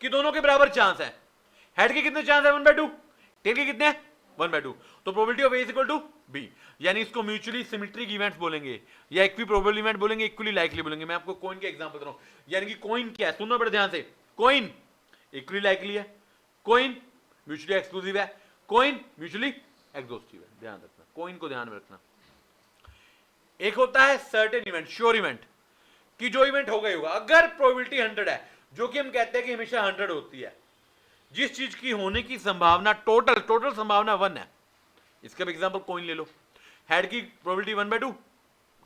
कि दोनों के बराबर चांस है, हेड के कितने चांस है 1/2, टेल के कितने हैं 1/2, तो probability of A is equal to B, यानी इसको म्यूचुअली सिमेट्रिक इवेंट्स बोलेंगे या इक्वी प्रोबेबल इवेंट बोलेंगे, इक्वली लाइकली बोलेंगे। मैं आपको कॉइन के एग्जांपल दे रहा हूं, यानी कि कॉइन क्या है, सुनना बड़े ध्यान से, कॉइन इक्वली लाइकली है, कॉइन म्यूचुअली एक्सक्लूसिव है, कॉइन म्यूचुअली एग्जॉस्टिव है, ध्यान रखना, कॉइन को ध्यान में रखना। एक होता है सर्टेन इवेंट, श्योर इवेंट, कि जो इवेंट होगा ही होगा, अगर प्रोबेबिलिटी 100 है, जो कि हम कहते हैं कि हमेशा 100 होती है, जिस चीज की होने की संभावना टोटल संभावना 1 है, इसका भी एग्जांपल कॉइन ले लो, हेड की प्रोबेबिलिटी 1/2,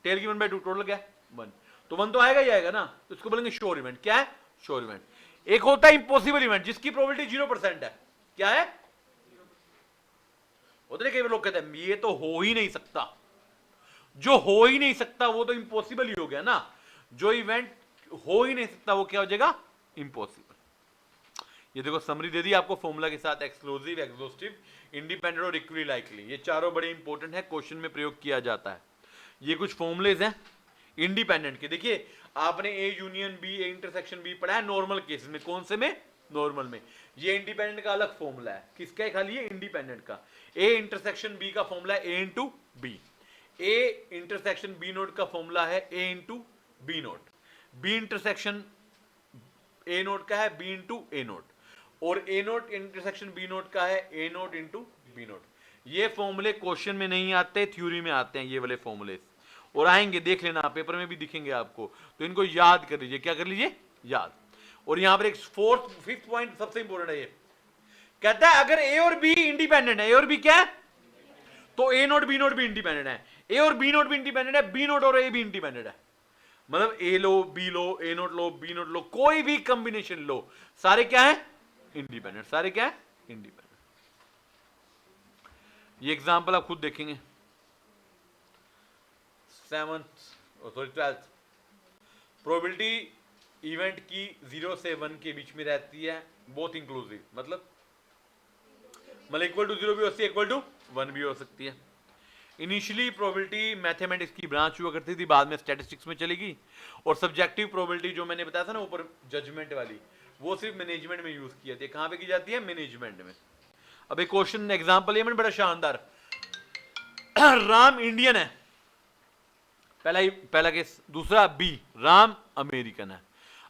टेल की 1/2 टोटल क्या है 1, तो 1 तो आएगा ही आएगा ना, तो इसको बोलेंगे श्योर इवेंट। क्या है श्योर इवेंट। एक होता है इम्पॉसिबल इवेंट जिसकी प्रोबेबिलिटी 0% है, क्या है, उतने कई लोग कहते हैं ये तो हो ही नहीं सकता, जो हो ही नहीं सकता वो तो इम्पॉसिबल ही हो गया ना, जो इवेंट हो ही नहीं सकता वो क्या हो जाएगा इम्पॉसिबल। ये देखो समरी दे दी आपको फॉर्मूला के साथ, एक्सक्लूसिव, एग्जॉस्टिव, इंडिपेंडेंट और इक्वली लाइकली, ये चारों बड़े इंपॉर्टेंट है, क्वेश्चन में प्रयोग किया जाता है। ये कुछ फॉर्मूलेज हैं इंडिपेंडेंट के। देखिए आपने A union B, A intersection B पढ़ा है नॉर्मल केसेस में, कौन से में, नॉर्मल में। ये इंडिपेंडेंट का अलग फॉर्मूला है, किसका है खाली, इंडिपेंडेंट का। ए इंटरसेक्शन बी का फॉर्मूला है A into B, A intersection B not का फॉर्मूला है A into B not, B intersection A not का है बी इंटू ए नोट, और A not intersection B not का है A not into B not. ये फॉर्मूले क्वेश्चन में नहीं आते, थ्योरी में आते हैं ये वाले फॉर्मूले, और आएंगे देख लेना, पेपर में भी दिखेंगे आपको, तो इनको याद कर लीजिए। क्या कर लीजिए, याद। और यहां पर एक फिफ्थ पॉइंट सबसे इंपॉर्टेंट है, ये कहता है अगर ए और बी इंडिपेंडेंट है, ए और बी क्या है, तो ए नोट बी नोट भी इंडिपेंडेंट है, ए और बी नोट भी इंडिपेंडेंट है, बी नोट और ए भी इंडिपेंडेंट है। मतलब ए लो, बी लो, ए नोट लो, बी नोट लो, कोई भी कॉम्बिनेशन लो, सारे क्या है इंडिपेंडेंट, सारे क्या है इंडिपेंडेंट। ये एग्जांपल आप खुद देखेंगे। 12th प्रोबेबिलिटी इवेंट की 0 से 1 के बीच में रहती है, बोथ इंक्लूसिव, मतलब इक्वल टू 0 भी हो सकती है, इक्वल टू 1 भी हो सकती है। इनिशियली प्रोबेबिलिटी मैथमेटिक्स की ब्रांच हुआ करती थी, बाद में स्टैटिस्टिक्स में चलेगी, और सब्जेक्टिव प्रोबेबिलिटी जो मैंने बताया था ना ऊपर जजमेंट वाली, वो सिर्फ मैनेजमेंट में यूज की जाती है। कहां पे की जाती है, मैनेजमेंट में। अब एक क्वेश्चन एग्जांपल ये मैंने बड़ा शानदार, राम इंडियन है, पहला केस, दूसरा बी राम अमेरिकन है।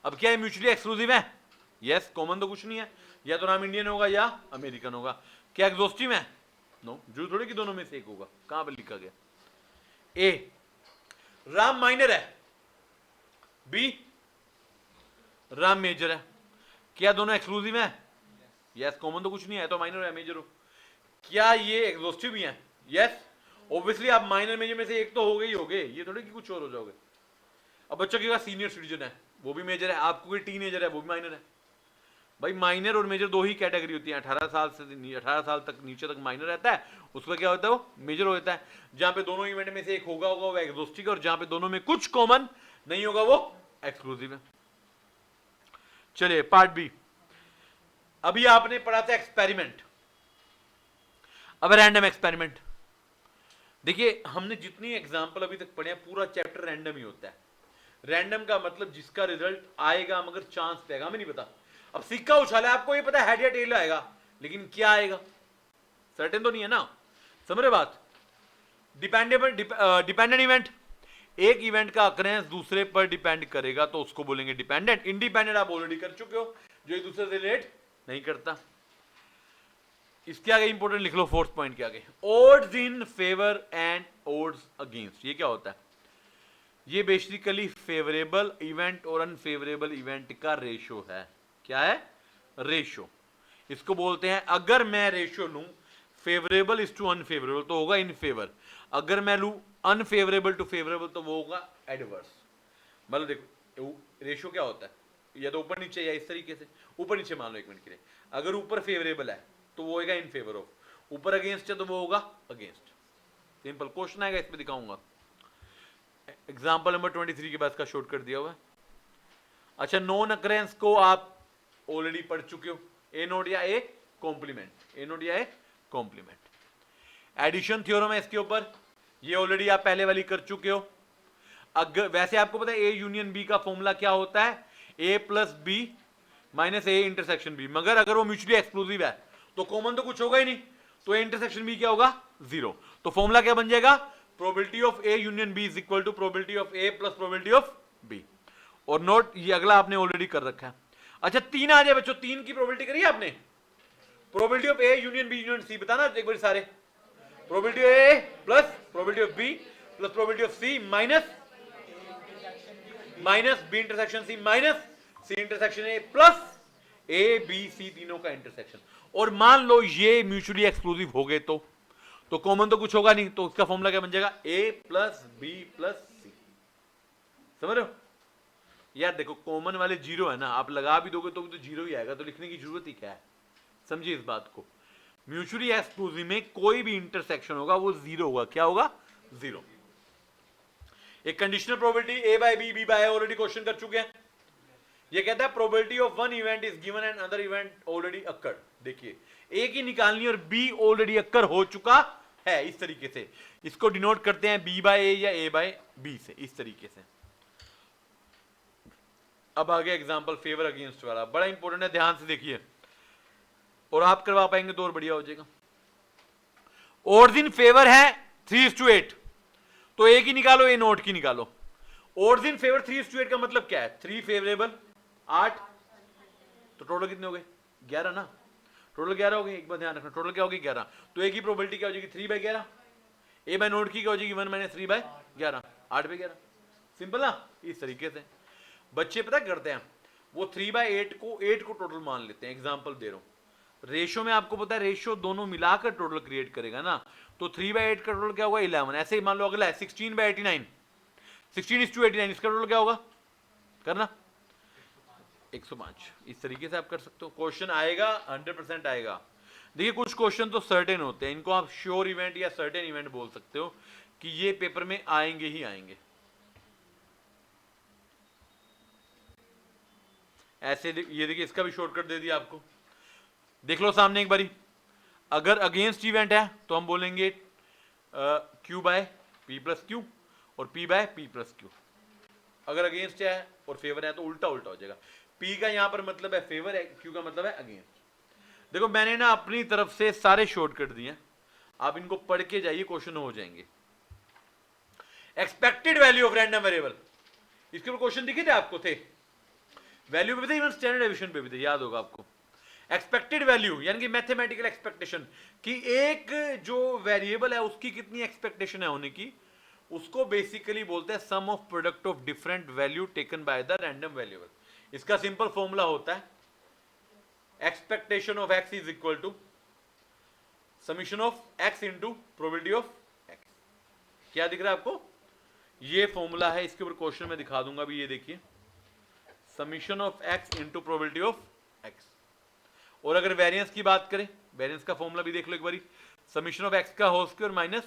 अब क्या है, म्यूचुअली एक्सक्लूसिव है, यस, कॉमन तो कुछ नहीं है, या तो राम इंडियन होगा या अमेरिकन होगा। क्या एग्जॉस्टिव है, नो, जो थोड़े कि दोनों में से एक होगा। कहां पर लिखा गया, ए राम माइनर है, बी राम मेजर है। क्या दोनों एक्सक्लूसिव है, यस, कॉमन तो कुछ नहीं है, तो माइनर है मेजर हो। क्या ये एग्जॉस्टिव भी है, यस, ऑब्वियसली आप माइनर मेजर में से एक तो हो गए ही होगे, ये थोड़े कि कुछ और हो जाओगे। अब बच्चों के पास सीनियर सिटीजन है, वो भी मेजर है, आपको कोई टीनेजर है, वो भी माइनर है। भाई माइनर और मेजर दो ही कैटेगरी होती है, 18 साल तक नीचे तक माइनर रहता है, उसका क्या होता है, वो मेजर होता है। जहां पे दोनों इवेंट में से एक होगा वो एग्जॉस्टिव है, और जहां पे दोनों में कुछ कॉमन नहीं होगा वो एक्सक्लूसिव है। चलिए पार्ट बी, अभी आपने पढ़ा था एक्सपेरिमेंट, अब रैंडम एक्सपेरिमेंट। देखिए हमने जितनी एग्जांपल अभी तक पढ़े हैं, पूरा चैप्टर रैंडम ही होता है। रैंडम का मतलब जिसका रिजल्ट आएगा मगर चांस पे आएगा, हमें नहीं पता। अब सिक्का उछाला, आपको ये पता है हेड या टेल आएगा, लेकिन क्या आएगा सर्टेन तो नहीं है ना, समझ रहे बात। डिपेंडेंट इवेंट, एक इवेंट का अकरेंस दूसरे पर डिपेंड करेगा तो उसको बोलेंगे डिपेंडेंट। इंडिपेंडेंट आप ऑलरेडी कर चुके हो, जो एक दूसरे से रिलेट नहीं करता। इसके आगे इंपॉर्टेंट लिख लो, फोर्थ पॉइंट के आगे, odds in favour and odds against. ये क्या होता है, ये बेसिकली फेवरेबल इवेंट और अनफेवरेबल इवेंट का रेशो है। क्या है, रेशो। इसको बोलते हैं, अगर मैं रेशो लूं फेवरेबल इज टू अनफेवरेबल तो होगा इन फेवर, अगर मैं लूं अनफेवरेबल टू फेवरेबल तो वो होगा एडवर्स। मतलब देखो रेशो क्या होता है, या तो ऊपर नीचे या इस तरीके से, ऊपर नीचे मान लो एक मिनट के लिए, अगर ऊपर फेवरेबल है तो वो होगा इन फेवर ऑफ, ऊपर अगेंस्ट है तो वो होगा अगेंस्ट। सिंपल क्वेश्चन आएगा, इसमें दिखाऊंगा। एग्जांपल नंबर 23 के बाद का शॉर्ट कर दिया हुआ है। अच्छा, नॉन अकरेंस को आप ऑलरेडी पढ़ चुके हो, ए नोट या ए कॉम्प्लीमेंट, ए नोट या ए कॉम्प्लीमेंट। एडिशन थ्योरम है इसके ऊपर, ये ऑलरेडी आप पहले वाली कर चुके हो। अगर वैसे आपको पता है ए यूनियन बी का फॉर्मूला क्या होता है, A plus B minus A intersection B, मगर अगर वो म्यूचुअली एक्सक्लूसिव है तो कॉमन तो कुछ होगा ही नहीं, तो ए इंटरसेक्शन बी क्या होगा, 0। तो फॉर्मूला क्या बन जाएगा, probability of A union B is equal to probability of A plus probability of B. और नोट ये अगला आपने ऑलरेडी कर रखा है। अच्छा 3 आ जाए बच्चों, 3 की प्रोबेबिलिटी करी आपने, probability of A union B union C, बताना एक बार सारे, probability of A plus probability of B plus probability of C minus B intersection C minus C intersection A plus A B C, तीनों का intersection. और मान लो ये mutually exclusive हो गए तो कॉमन तो कुछ होगा नहीं, तो उसका फॉर्मूला क्या बन जाएगा, ए प्लस बी प्लस सी। समझ रहे हो यार? देखो कॉमन वाले जीरो है ना, आप लगा भी दोगे तो भी तो जीरो ही आएगा, तो लिखने की जरूरत ही क्या है? समझिए इस बात को। म्यूचुअली एक्सक्लूसिव में कोई भी इंटरसेक्शन होगा वो जीरो होगा। क्या होगा? जीरो। एक conditional probability A by B, B by already question कर चुके हैं। ये कहता है probability of one event is given and other event already occurred. देखिए ए की निकालनी और बी ऑलरेडी अकर हो चुका है, इस तरीके से इसको डिनोट करते हैं बी बाय ए या ए बाय बी से, इस तरीके से। अब आगे एग्जांपल फेवर अगेंस्ट वाला, बड़ा इंपॉर्टेंट है, ध्यान से देखिए और आप करवा पाएंगे तो और बढ़िया हो जाएगा। ओड्स इन फेवर है 3:8, तो ए की निकालो, ए नोट की निकालो। ओड्स इन फेवर 3:8 का मतलब क्या है? 3 फेवरेबल 8, तो टोटल कितने हो गए? 11 ना, टोटल 11 हो गए। एक बार ध्यान रखना, टोटल क्या होगी? 11। तो ए की प्रोबेबिलिटी क्या हो जाएगी? 3/11। ए बाय नोट की क्या हो जाएगी? 1 - 3/11, 8/11। सिंपल ना, इस तरीके से बच्चे पता करते हैं, वो 3/8 को टोटल मान लेते हैं। एग्जाम्पल दे रहा हूं, रेशो में आपको पता है रेशो दोनों मिलाकर टोटल क्रिएट करेगा ना, तो 3/8 का टोटल क्या होगा? 11। ऐसे ही मान लो अगला है 16/89, 16:89, इसका टोटल क्या होगा? करना 105। इस तरीके से आप कर सकते हो। क्वेश्चन आएगा 100% आएगा। देखिए कुछ क्वेश्चन तो सर्टेन होते हैं, इनको आप श्योर इवेंट या सर्टेन इवेंट बोल सकते हो कि ये पेपर में आएंगे ही आएंगे। ऐसे ये देखिए, इसका भी शॉर्टकट दे दिया आपको, देख लो सामने एक बारी। अगर अगेंस्ट इवेंट है तो हम बोलेंगे Q by P plus Q और P by P plus Q. अगर अगेंस्ट है और फेवर है तो उल्टा उल्टा हो जाएगा। P का यहां पर मतलब है फेवर है, Q का मतलब है अगेंस्ट। देखो मैंने ना अपनी तरफ से सारे शॉर्टकट दिए, आप इनको पढ़ के जाइए, क्वेश्चन हो जाएंगे। Expected value of random variable, इसके ऊपर क्वेश्चन दिखे थे आपको? थे, वैल्यू पे भी थे, इवन स्टैंडर्ड डेविएशन पे भी थे, याद होगा आपको। एक्सपेक्टेड वैल्यू यानी कि मैथमेटिकल एक्सपेक्टेशन कि एक जो वेरिएबल है उसकी कितनी एक्सपेक्टेशन है होने की, उसको बेसिकली बोलते हैं sum of product of different value taken by the random variable. इसका सिंपल फॉर्मूला होता है expectation of X is equal to summation of X into probability of X. क्या दिख रहा है आपको? ये फॉर्मूला है, इसके ऊपर क्वेश्चन में दिखा दूंगा भी, ये देखिए summation of X into probability of x. और अगर वेरिएंस की बात करें, वेरिएंस का फॉर्मूला भी देख लो एक बारी, समीशन ऑफ एक्स का whole square minus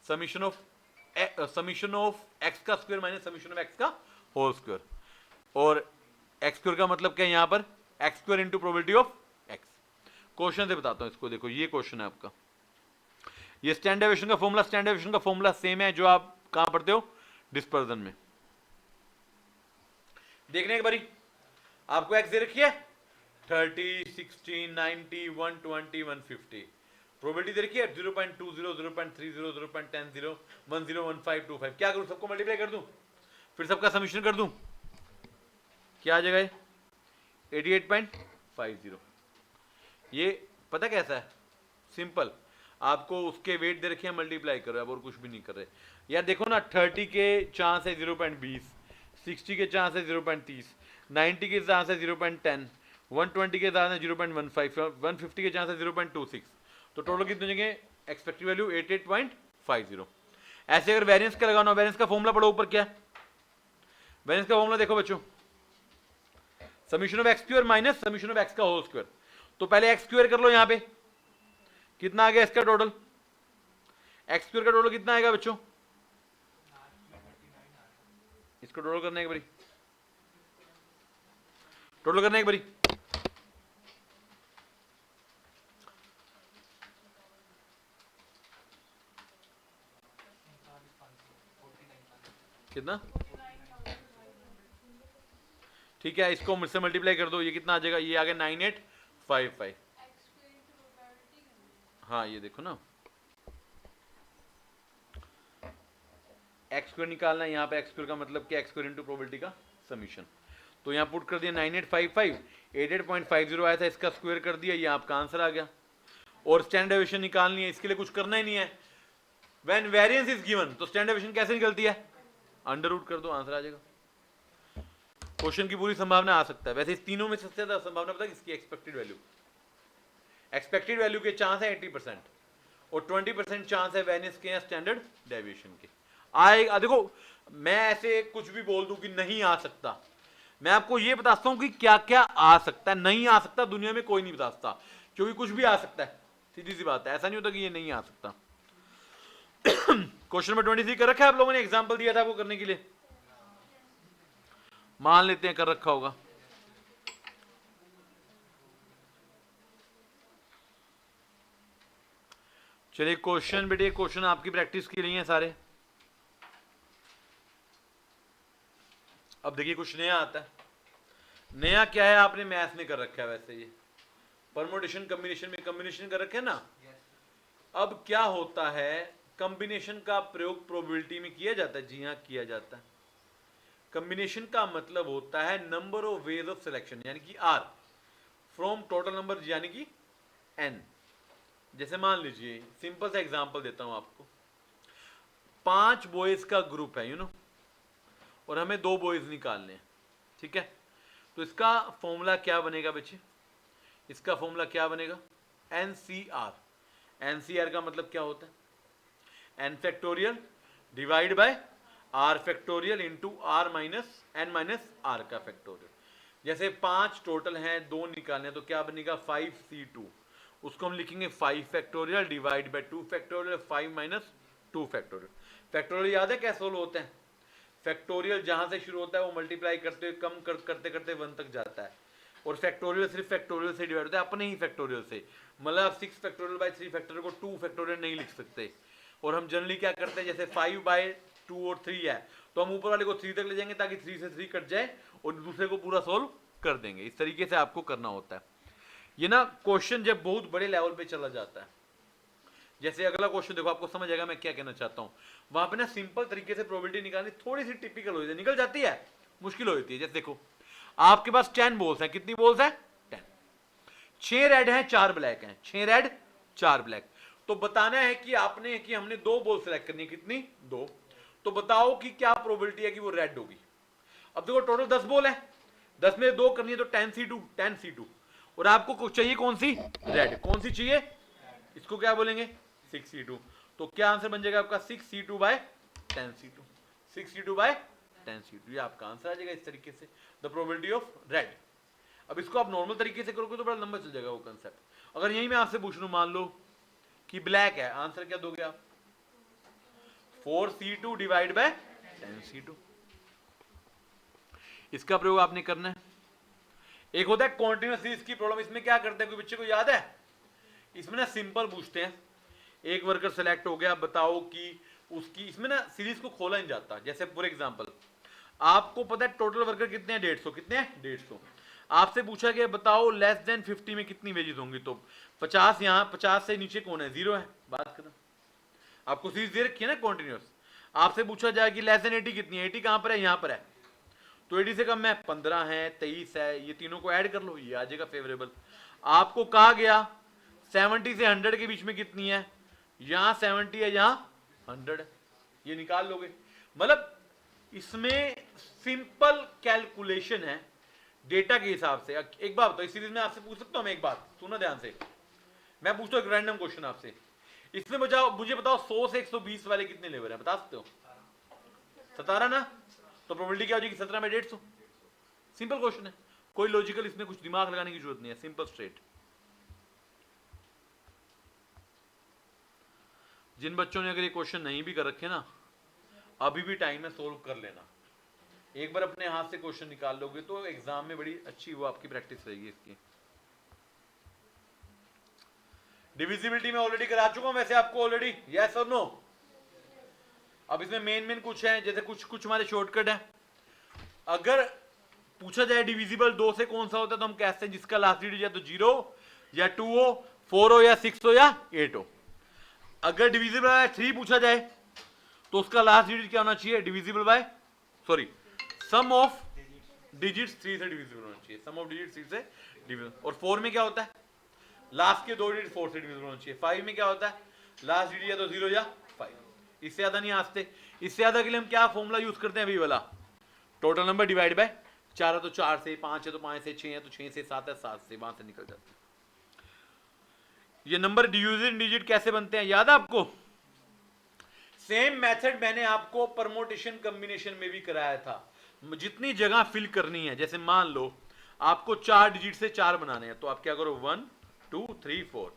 summation of X का square minus summation of X का होल स्क्वायर। और एक्स स्क्वायर का मतलब क्या है यहां पर? X square into probability of X. Question से बताता हूं इसको, देखो ये क्वेश्चन है आपका, ये स्टैंडर्ड डेविएशन का फॉर्मूला, स्टैंडर्ड डेविएशन का फॉर्मूला सेम है जो आप कहां पढ़ते हो? डिस्पर्जन में। देखने एक बारी, आपको एक्स दे रखी है 30, 16, 90, 120, 150। प्रोबेबिलिटी दे रखी है 0.20, 0.30, 0.10, 10, 15, 25। क्या करूं? सबको मल्टीप्लाई कर दूं, फिर सबका समीशन कर दूं, क्या आ जाएगा? 88.50। ये पता कैसा है? सिंपल, आपको उसके वेट दे रखे हैं, मल्टीप्लाई करो, अब और कुछ भी नहीं कर रहे। यार देखो ना, 30 के चांस है 0.20, 60 के चांस है 0.30, 90 के चांस है 0.10, 120 के चांस है 0.15, 150 के चांस है 0.26। तो टोटल कितनी जगह एक्सपेक्टेड वैल्यू 88.50। ऐसे अगर वेरिएंस का लगाना, वेरिएंस का फॉर्मूला पढ़ो ऊपर, क्या वेरिएंस का फॉर्मूला देखो बच्चों, summation of x square minus summation of X का होल स्क्वायर। तो पहले एक्स स्क्वायर कर लो, यहां पे कितना आ गया इसका टोटल? एक्स स्क्वायर का टोटल कितना आएगा बच्चों? इसको टोटल करने एक बारी, टोटल करने एक बारी, कितना? ठीक है, इसको मुझसे मल्टीप्लाई कर दो, ये कितना आ जाएगा? ये आ गया 9855। हाँ ये देखो ना, एक्स स्क्वायर निकालना है, यहाँ पे एक्स स्क्वायर का मतलब क्या? एक्स स्क्वायर इंटू प्रोबेबिलिटी का समीशन। तो यहाँ पुट कर दिया 9855, 88.50 आया था, इसका स्क्वायर कर दिया, ये आपका आंसर आ गया। और स्टैंडर्ड डेविएशन निकालनी है, इसके लिए कुछ करना ही नहीं है। व्हेन वेरिएंस इज गिवन, तो स्टैंडर्ड डेविएशन कैसे निकलती है? अंडर रूट कर दो, आंसर आ जाएगा। क्वेश्चन की पूरी संभावना आ सकता है। वैसे इस तीनों में सबसे ज्यादा संभावना पता है किसकी? Expected value. एक्सपेक्टेड वैल्यू के चांस है 80% और 20% चांस है वेरिएंस के या स्टैंडर्ड डेविएशन के। आएगा। देखो मैं ऐसे कुछ भी बोल दूं कि नहीं आ सकता, मैं आपको ये बताता हूं कि क्या क्या आ सकता है। नहीं आ सकता दुनिया में कोई नहीं बता सकता, क्योंकि कुछ भी आ सकता है, सीधी सी बात है। ऐसा नहीं होता कि ये नहीं आ सकता। क्वेश्चन नंबर 23 कर रखा है आप लोगों ने, एग्जाम्पल दिया था आपको करने के लिए, मान लेते हैं कर रखा होगा। चलिए क्वेश्चन बेटे, क्वेश्चन आपकी प्रैक्टिस के लिए हैं सारे। अब देखिए कुछ नया आता है। नया क्या है, आपने मैथ में कर रखा है वैसे, ये परमुटेशन कॉम्बिनेशन में कॉम्बिनेशन कर रखे हैं ना। अब क्या होता है, कॉम्बिनेशन का प्रयोग प्रोबेबिलिटी में किया जाता है? जी हाँ किया जाता है। कॉम्बिनेशन का मतलब होता है number of ways of selection, यानी कि आर फ्रॉम टोटल नंबर यानी कि एन। जैसे मान लीजिए सिंपल सा एग्जांपल देता हूं आपको, 5 बॉयज का ग्रुप है और हमें 2 बॉयज निकालने हैं, ठीक है। तो इसका फॉर्मूला क्या बनेगा बच्चे, इसका फॉर्मूला क्या बनेगा, NCR। NCR का मतलब क्या होता है, n factorial divide by r factorial into r minus n minus r का फैक्टोरियल। जैसे 5 टोटल हैं, 2 निकालने, तो क्या बनेगा 5C2, उसको हम लिखेंगे 5 factorial divide by 2 factorial, 5 minus 2 factorial. Factorial याद है कैसे सोल्व होते हैं, फैक्टोरियल जहां से शुरू होता है वो मल्टीप्लाई करते हुए कम करते करते 1 तक जाता है, और फैक्टोरियल सिर्फ फैक्टोरियल से डिवाइड होता है, अपने ही फैक्टोरियल से। मतलब आप 6 फैक्टोरियल बाय 3 फैक्टोरियल को 2 फैक्टोरियल नहीं लिख सकते। और हम जनरली क्या करते हैं, जैसे 5 बाय 2 और 3 है, तो हम ऊपर वाले को 3 तक ले जाएंगे ताकि 3 से 3 कट जाए और दूसरे को पूरा सोल्व कर देंगे। इस तरीके से आपको करना होता है। ये ना क्वेश्चन जब बहुत बड़े लेवल पे चला जाता है, जैसे अगला क्वेश्चन देखो, आपको समझ आएगा मैं क्या कहना चाहता हूं। वहां पे ना सिंपल तरीके से प्रोबेबिलिटी निकालनी थोड़ी सी टिपिकल हो जाती है, निकल जाती है, मुश्किल हो जाती है। जैसे देखो आपके पास 10 बॉल्स हैं, कितनी बॉल्स हैं 10, 6 रेड हैं 4 ब्लैक हैं, 6 रेड 4 ब्लैक। तो बताना है कि आपने कि हमने 2 बॉल सेलेक्ट करनी है, कितनी 2। तो बताओ कि क्या प्रोबेबिलिटी है कि वो रेड होगी। अब देखो टोटल 10 बॉल है, 10 में 2 करनी है तो 10C2 और आपको चाहिए कौन सी, रेड। कौन सी चाहिए, इसको क्या बोलेंगे 6C2। तो क्या आंसर बन जाएगा आपका 6C2 bye 10C2, 6C2 bye 10C2, ये आपका आंसर आ जाएगा इस तरीके से, द प्रोबेबिलिटी ऑफ रेड। अब इसको आप नॉर्मल तरीके से करोगे तो बड़ा लंबा चल जाएगा वो कंसेप्ट। अगर यही मैं आपसे पूछ लूं, मान लो कि ब्लैक है, आंसर क्या दोगे आप, 4C2 डिवाइड बाय 10C2। इसका प्रयोग आपने करना है। एक होता है कॉन्टिन्यूअस सीरीज की प्रॉब्लम, इसमें क्या करते हैं, कोई बच्चे को याद है, इसमें ना सिंपल पूछते हैं, एक वर्कर सेलेक्ट हो गया, बताओ कि उसकी, इसमें ना सीरीज को खोला नहीं जाता। जैसे फॉर एग्जांपल आपको पता है टोटल वर्कर कितने हैं 150, कितने हैं 150, आपसे पूछा गया बताओ लेस देन 50 में कितनी वेजेस होंगी, तो 50, यहाँ 50 से नीचे कौन है, 0 है, बात खत्म। आपको सीरीज दे रखी है ना कॉन्टिन्यूअस। आपसे पूछा जाए कि लेस देन 80 कितनी है, 80 कहां पर है, यहां पर है, तो 80 से कम है 15 है 23 है, ये तीनों को ऐड कर लो, ये आ जाएगा फेवरेबल। आपको कहा गया 70 से 100 के बीच में कितनी है, यहां 70 है यहां 100 है, ये निकाल लोगे। मतलब इसमें सिंपल कैलकुलेशन है डेटा के हिसाब से। एक बात बताओ, इस सीरीज में आपसे पूछ सकता हूं मैं, एक बात सुनो ध्यान से, मैं पूछता हूं एक रैंडम क्वेश्चन आपसे, इसमें मुझे बताओ 100 से 120 वाले कितने लेबर हैं, बता सकते हो, 17 ना, तो प्रोबेबिलिटी क्या हो जाएगी 17 में 150। सिंपल क्वेश्चन है, कोई लॉजिकल इसमें कुछ दिमाग लगाने की जरूरत नहीं है, सिंपल स्ट्रेट। जिन बच्चों ने अगर ये क्वेश्चन नहीं भी कर रखे ना, अभी भी टाइम है, सोल्व कर लेना। एक बार अपने हाथ से क्वेश्चन निकाल लोगे तो एग्जाम में बड़ी अच्छी वो आपकी प्रैक्टिस रहेगी इसकी। डिविजिबिलिटी में ऑलरेडी करा चुका हूं वैसे आपको ऑलरेडी, यस और नो। अब इसमें मेन कुछ है, जैसे कुछ हमारे शॉर्टकट है। अगर पूछा जाए डिविजिबल 2 से कौन सा होता है, तो हम कहते हैं जिसका लास्ट डिजिट या तो 0 या 2 हो, 4 हो या 6 हो या 8 हो। अगर डिविजिबल बाय 3 पूछा जाए तो उसका लास्ट डिजिट क्या होना चाहिए, divisible by sum of digits 3 से डिविजिबल होना चाहिए, सम ऑफ डिजिट्स 3 से डिविजिबल। और 4 में क्या होता है, लास्ट के 2 डिजिट 4 से डिविजिबल होना चाहिए। 5 में क्या होता है, लास्ट डिजिट या तो 0 या 5, इससे ज्यादा नहीं आते। इससे ज्यादा के लिए हम क्या फॉर्मूला यूज करते हैं, अभी वाला, टोटल नंबर डिवाइड बाय 4 है तो 4 से, 5 है तो 5 से, 6 है तो 6 से, 7 है 7 से, वहां से निकल जाते हैं। ये नंबर डिविजिबल डिजिट कैसे बनते हैं याद है आपको, सेम मेथड मैंने आपको परमोटेशन कॉम्बिनेशन में भी कराया था। जितनी जगह फिल करनी है, जैसे मान लो आपको 4 डिजिट से 4 बनाने हैं, तो आप क्या करो 1 2 3 4,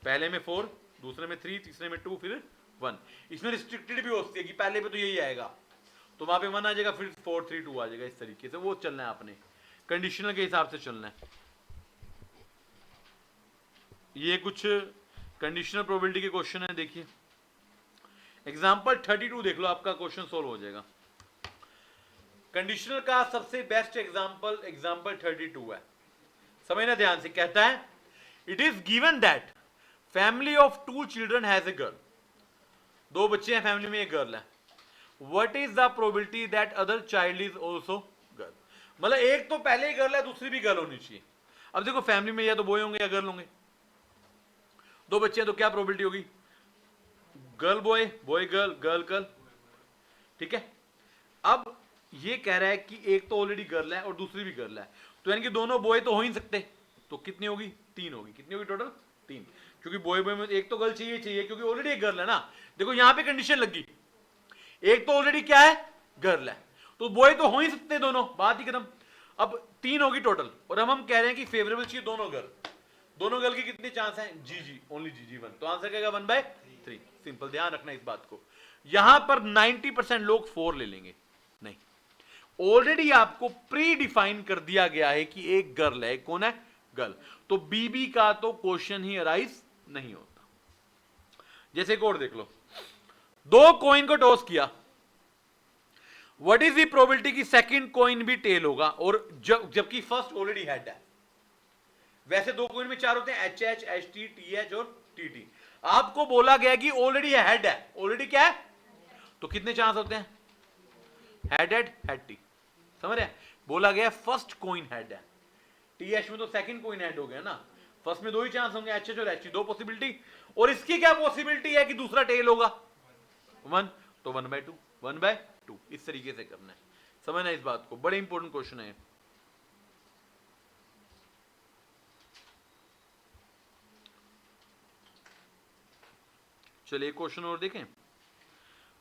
पहले में 4, दूसरे में 3, तीसरे में 2, फिर 1। इसमें रिस्ट्रिक्टेड भी होती है कि पहले पे तो यही आएगा, तो वहां पे 1 आ जाएगा, फिर 4 3 2 आ जाएगा। इस तरीके से वो चलना है, आपने कंडीशनल के हिसाब से चलना है। ये कुछ कंडीशनल प्रोबेबिलिटी के क्वेश्चन है। देखिए एग्जांपल 32 देख लो, आपका क्वेश्चन सोल्व हो जाएगा। कंडीशनल का सबसे बेस्ट एग्जांपल एग्जांपल 32 है, समझना ध्यान से। कहता है it is given that family of 2 children has a girl, 2 बच्चे हैं फैमिली में, एक गर्ल है। What is the probability that other child is also girl. मतलब एक तो पहले ही गर्ल है, दूसरी भी गर्ल होनी चाहिए। अब देखो फैमिली में या तो बॉय होंगे या गर्ल होंगे, 2 बच्चे हैं तो क्या प्रोबेबिलिटी होगी, girl boy, boy girl, girl girl, ठीक है। अब ये कह रहा है कि एक तो ऑलरेडी गर्ल है और दूसरी भी गर्ल है, तो यानी कि दोनों बॉय तो हो ही नहीं सकते, तो कितनी होगी 3 होगी। कितनी होगी टोटल 3, क्योंकि बॉय बॉय में एक तो गर्ल चाहिए, क्योंकि ऑलरेडी एक गर्ल है ना। देखो यहां पे कंडीशन लगी, एक तो ऑलरेडी क्या है गर्ल है, तो बॉय तो हो ही सकते दोनों, बात ही खत्म। अब 3 होगी टोटल, और हम कह रहे हैं कि फेवरेबल चाहिए दोनों गर्ल। दोनों गर्ल की कितनी चांस है, जी ओनली जी 1, तो आंसर क्या 1/3। सिंपल, ध्यान रखना इस बात को। यहां पर 90% लोग 4 ले लेंगे, नहीं, ऑलरेडी आपको प्री डिफाइन कर दिया गया है कि एक गर्ल है, कौन है गर्ल, तो बीबी का तो क्वेश्चन ही अराइज नहीं होता। जैसे एक और देख लो, 2 कॉइन को टॉस किया, व्हाट इज द प्रोबेबिलिटी कि सेकंड कॉइन भी टेल होगा, और जबकि फर्स्ट ऑलरेडी हेड है। वैसे 2 कॉइन में 4 होते हैं, H H, H T, T H और टी टी। आपको बोला गया कि ऑलरेडी हेड है, ऑलरेडी क्या है, तो कितने चांस होते हैं, हेड हेड हेड टी, समझ रहे हैं। बोला गया फर्स्ट कॉइन हेड है, टी एच में तो सेकंड कॉइन हेड हो गया ना, फर्स्ट में 2 ही चांस होंगे, एच एच और एच टी, 2 पॉसिबिलिटी, और इसकी क्या पॉसिबिलिटी है कि दूसरा टेल होगा 1, तो 1/2, 1/2, इस तरीके से करना है, समझना इस बात को, बड़े इंपॉर्टेंट क्वेश्चन है। चलिए क्वेश्चन और देखें।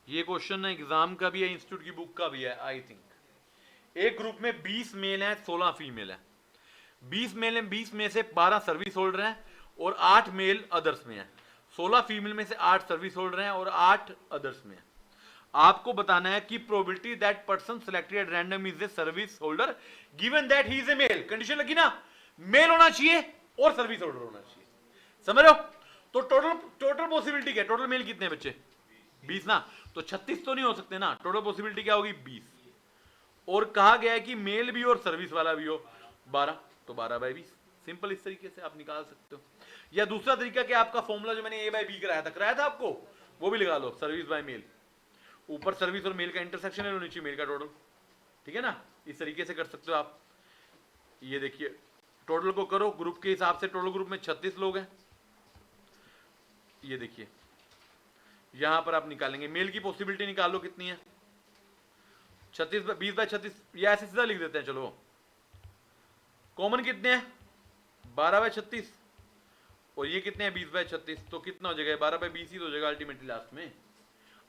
ये क्वेश्चन एग्जाम का भी है, इंस्टीट्यूट की बुक का भी है आई थिंक। एक ग्रुप में 20 मेल है, 16 फीमेल है। 20 मेल में 20 में से 12 सर्विस होल्डर हैं और 8 मेल अदर्स में है। 16 फीमेल में से 8 सर्विस होल्डर हैं और 8 अदर्स में है। आपको बताना है कि probability that person selected at random is a service holder given that he is a male. Condition लगी ना, मेल होना चाहिए और सर्विस होल्डर होना चाहिए, समझ रहे हो। तो टोटल पॉसिबिलिटी क्या है, टोटल मेल कितने बच्चे 20 ना, तो 36 तो नहीं हो सकते ना, टोटल पॉसिबिलिटी क्या होगी 20, और कहा गया है कि मेल भी और सर्विस वाला भी हो 12, तो 12/20। सिंपल, इस तरीके से आप निकाल सकते हो। या दूसरा तरीका क्या, आपका फॉर्मूला जो मैंने A/B कराया था आपको, वो भी लगा लो, सर्विस बाय मेल, ऊपर सर्विस और मेल का इंटरसेक्शन है नीचे मेल का टोटल, ठीक है ना। इस तरीके से कर सकते हो आप। ये देखिए टोटल को करो ग्रुप के हिसाब से, टोटल ग्रुप में 36 लोग हैं। ये देखिए यहां पर आप निकालेंगे, मेल की पॉसिबिलिटी निकाल लो कितनी है, 36, 20/36, या ऐसे सीधा लिख देते हैं, चलो कॉमन कितने हैं 12/36, और ये कितने हैं 20/36, तो कितना हो जाएगा 12/20 ही हो जाएगा अल्टीमेटली लास्ट में।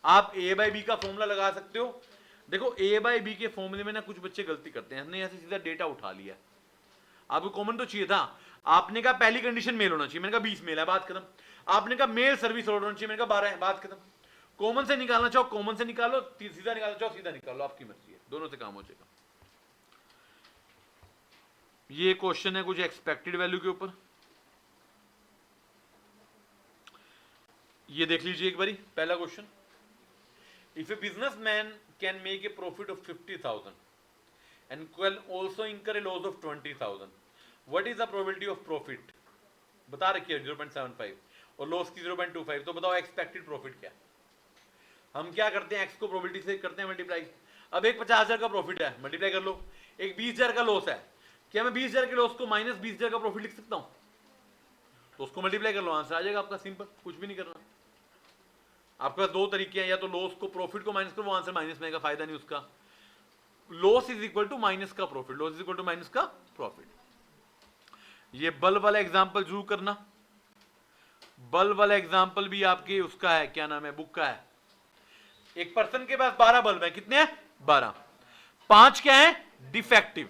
आप A/B का फॉर्मूला लगा सकते हो। देखो A/B के फॉर्मूले में ना कुछ बच्चे गलती करते हैं, हमने ऐसे सीधा डेटा उठा लिया, आपको कॉमन तो चाहिए था। आपने कहा पहली कंडीशन मेल होना चाहिए, मैंने कहा 20 मेल है, बात खत्म। आपने कहा मेल सर्विस होल्डर होना चाहिए, मैंने कहा 12 है, बात खत्म। कॉमन से निकालना चाहो कॉमन से निकालो, सीधा निकालना चाहो सीधा निकालो, आपकी मर्जी है, दोनों से काम हो जाएगा। ये क्वेश्चन है कुछ एक्सपेक्टेड वैल्यू के ऊपर, ये देख लीजिए एक बारी। पहला question, if a businessman can make a profit of 50,000 and will also incur a loss of 20,000, what is the probability of profit, बता रखी है 0.75 और लॉस की 0.25, तो बताओ एक्सपेक्टेड प्रॉफिट क्या। हम क्या करते हैं, एक्स को प्रोबेबिलिटी से करते हैं मल्टीप्लाई। अब एक 50,000 का प्रॉफिट है, मल्टीप्लाई कर लो। एक 20,000 का लॉस है, क्या मैं 20,000 के लॉस को माइनस 20,000 का प्रॉफिट लिख सकता हूं, तो उसको मल्टीप्लाई कर लो, आंसर आ जाएगा आपका, सिंपल, कुछ भी नहीं करना। आपके पास 2 तरीके हैं, या तो लॉस को प्रॉफिट को माइनस करो, वो आंसर माइनस में का फायदा नहीं उसका। Loss is equal to minus का profit, loss is equal to minus का प्रॉफिट। ये बल्ब वाला एग्जांपल जरूर करना, बल्ब वाला एग्जांपल भी आपके उसका है, क्या नाम है, बुक का है, एक पर्सन के पास 12 बल्ब है, कितने हैं? 12। 5 क्या है? डिफेक्टिव।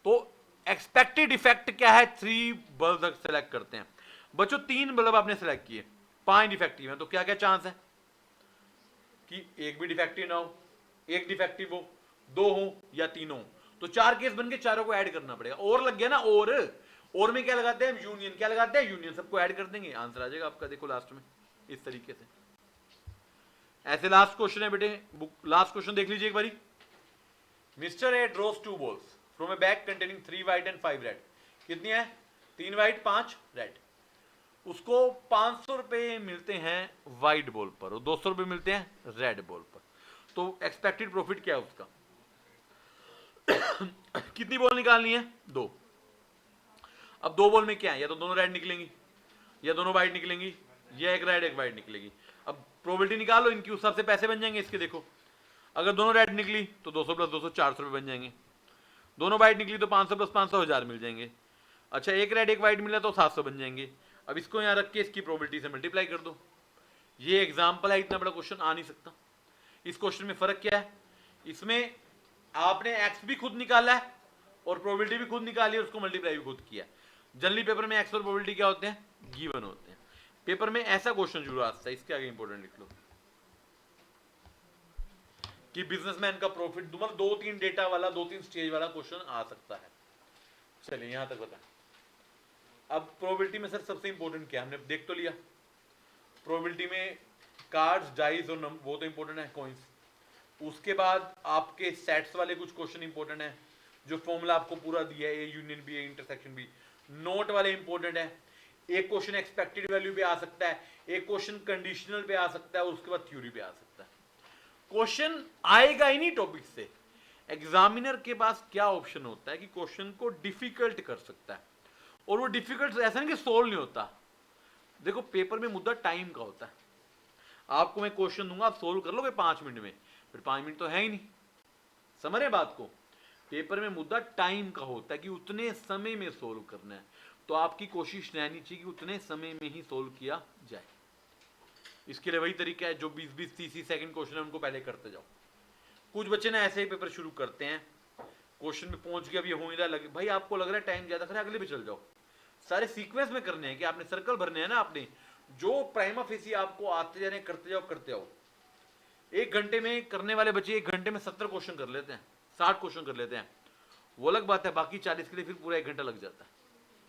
तो एक्सपेक्टेड डिफेक्ट क्या है? 3 बल्ब सेलेक्ट करते हैं। बच्चों 3 बल्ब आपने सेलेक्ट किए, 5 डिफेक्टिव है, तो क्या क्या चांस है कि एक भी डिफेक्टिव ना हो, एक डिफेक्टिव हो, 2 हो या 3 हो। तो 4 केस बन के चारों को ऐड करना पड़ेगा। और लग गया ना, और में क्या लगाते हैं? यूनियन। क्या लगाते हैं? यूनियन। सबको ऐड कर देंगे, आंसर आ जाएगा आपका। देखो लास्ट में इस तरीके से। ऐसे लास्ट क्वेश्चन है बेटे, लास्ट क्वेश्चन देख लीजिए एक बारी। Mister A draws 2 balls from a bag containing 3 white and 5 red. कितनी है? 3 व्हाइट 5 रेड। उसको 500 रुपए मिलते हैं व्हाइट बॉल पर और 200 रुपए मिलते हैं रेड बॉल पर। तो एक्सपेक्टेड प्रॉफिट क्या है उसका? कितनी बॉल निकालनी है? 2। अब 2 बॉल में क्या है? या तो दोनों रेड निकलेंगी, या दोनों व्हाइट निकलेंगी, या एक रेड एक व्हाइट निकलेगी। अब प्रोबेबिलिटी निकालो, इनकी उस हिसाब से पैसे बन जाएंगे इसके। देखो अगर दोनों रेड निकली तो 200 प्लस 200 400 रुपए बन जाएंगे। दोनों व्हाइट निकली तो 500 प्लस 500 1000 मिल जाएंगे। अच्छा एक रेड एक व्हाइट मिला तो 700 बन जाएंगे। अब इसको यहां रख के इसकी प्रोबेबिलिटी से मल्टीप्लाई कर दो। ये एग्जाम्पल है, इतना बड़ा क्वेश्चन आ नहीं सकता। इस क्वेश्चन में फर्क क्या है? इसमें आपने एक्स भी खुद निकाला है और प्रोबेबिलिटी भी खुद निकाली है, उसको मल्टीप्लाई भी खुद किया। जनरली पेपर में एक्स और प्रोबेबिलिटी क्या होते हैं? गिवन होते हैं। पेपर में ऐसा क्वेश्चन जरूर आता है, इसके आगे इंपॉर्टेंट लिख लो कि बिजनेसमैन का प्रॉफिट, मतलब 2-3 डेटा वाला, 2-3 स्टेज वाला क्वेश्चन आ सकता है। चलिए यहां तक बता। अब प्रोबेबिलिटी में सर सबसे इंपॉर्टेंट क्या? हमने देख तो लिया प्रोबेबिलिटी में कार्ड्स, डाइस और वो तो इंपॉर्टेंट है, कॉइंस। उसके बाद आपके सेट्स वाले कुछ क्वेश्चन इंपॉर्टेंट है, जो फॉर्मूला आपको पूरा दिया है, A union B, A intersection B. Not वाले इंपॉर्टेंट है। एक क्वेश्चन एक्सपेक्टेड वैल्यू पे आ सकता है, एक क्वेश्चन कंडीशनल पे आ सकता है, उसके बाद थ्योरी पे आ सकता है। क्वेश्चन आएगा ही नहीं टॉपिक से। एग्जामिनर के पास क्या ऑप्शन होता है कि क्वेश्चन को डिफिकल्ट कर सकता है, और वो डिफिकल्ट ऐसा नहीं कि सोल्व नहीं होता। देखो पेपर में मुद्दा टाइम का होता है। आपको मैं क्वेश्चन दूंगा, आप सोल्व कर लोगे 5 मिनट में, फिर 5 मिनट तो है ही नहीं। समझ रहे बात को? पेपर में मुद्दा टाइम का होता है कि उतने समय में सोल्व करना है। तो आपकी कोशिश रहनी चाहिए कि उतने समय में ही सोल्व किया जाए। इसके लिए वही तरीका है, जो 20-20 30 सेकंड क्वेश्चन है उनको पहले करते जाओ। कुछ बच्चे ना ऐसे ही पेपर शुरू करते हैं, क्वेश्चन में पहुंच गया, अब ये हो नहीं रहा, लगे भाई आपको लग रहा है टाइम ज्यादा, खड़े अगले पे चल जाओ। सारे सीक्वेंस में करने हैं कि आपने सर्कल भरने हैं ना, आपने जो प्राइमा फेसी आपको आते जा रहे हैं, करते जाओ करते जाओ। 1 घंटे में करने वाले बच्चे 1 घंटे में 70 क्वेश्चन कर लेते हैं, 60 क्वेश्चन कर लेते हैं, वो अलग बात है। बाकी 40 के लिए फिर पूरा 1 घंटा लग जाता है।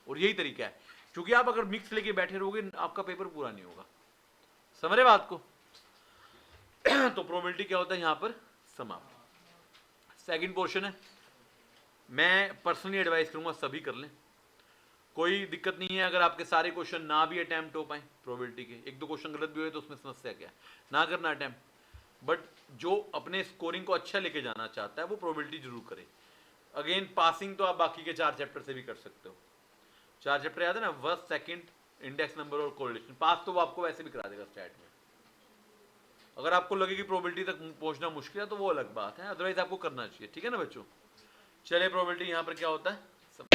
और यही तरीका है, क्योंकि आप अगर मिक्स लेके बैठे रहोगे आपका पेपर पूरा नहीं होगा। समझ रहे बात को? तो प्रोबेबिलिटी क्या होता है यहां पर? समाप्त। सेकंड पोर्शन है, मैं पर्सनली एडवाइस करूंगा सभी कर लें, कोई दिक्कत नहीं है अगर आपके सारे क्वेश्चन ना भी अटेम्प्ट हो पाए प्रोबेबिलिटी के, 1-2 क्वेश्चन गलत भी हुए तो उसमें समस्या क्या है, ना करना अटेम्प्ट। बट जो अपने स्कोरिंग को अच्छा लेके जाना चाहता है वो प्रोबेबिलिटी जरूर करे। अगेन पासिंग तो आप बाकी के 4 चैप्टर से भी कर सकते हो। 4 चैप्टर याद है ना, फर्स्ट, सेकंड, इंडेक्स नंबर और कोरिलेशन। पास तो वो आपको वैसे भी करा देगा स्टैट में। अगर आपको लगे कि प्रोबेबिलिटी तक पहुंचना मुश्किल है तो वो अलग बात है, अदरवाइज आपको करना चाहिए। ठीक है ना बच्चों? चलिए प्रोबेबिलिटी यहां पर क्या होता है सब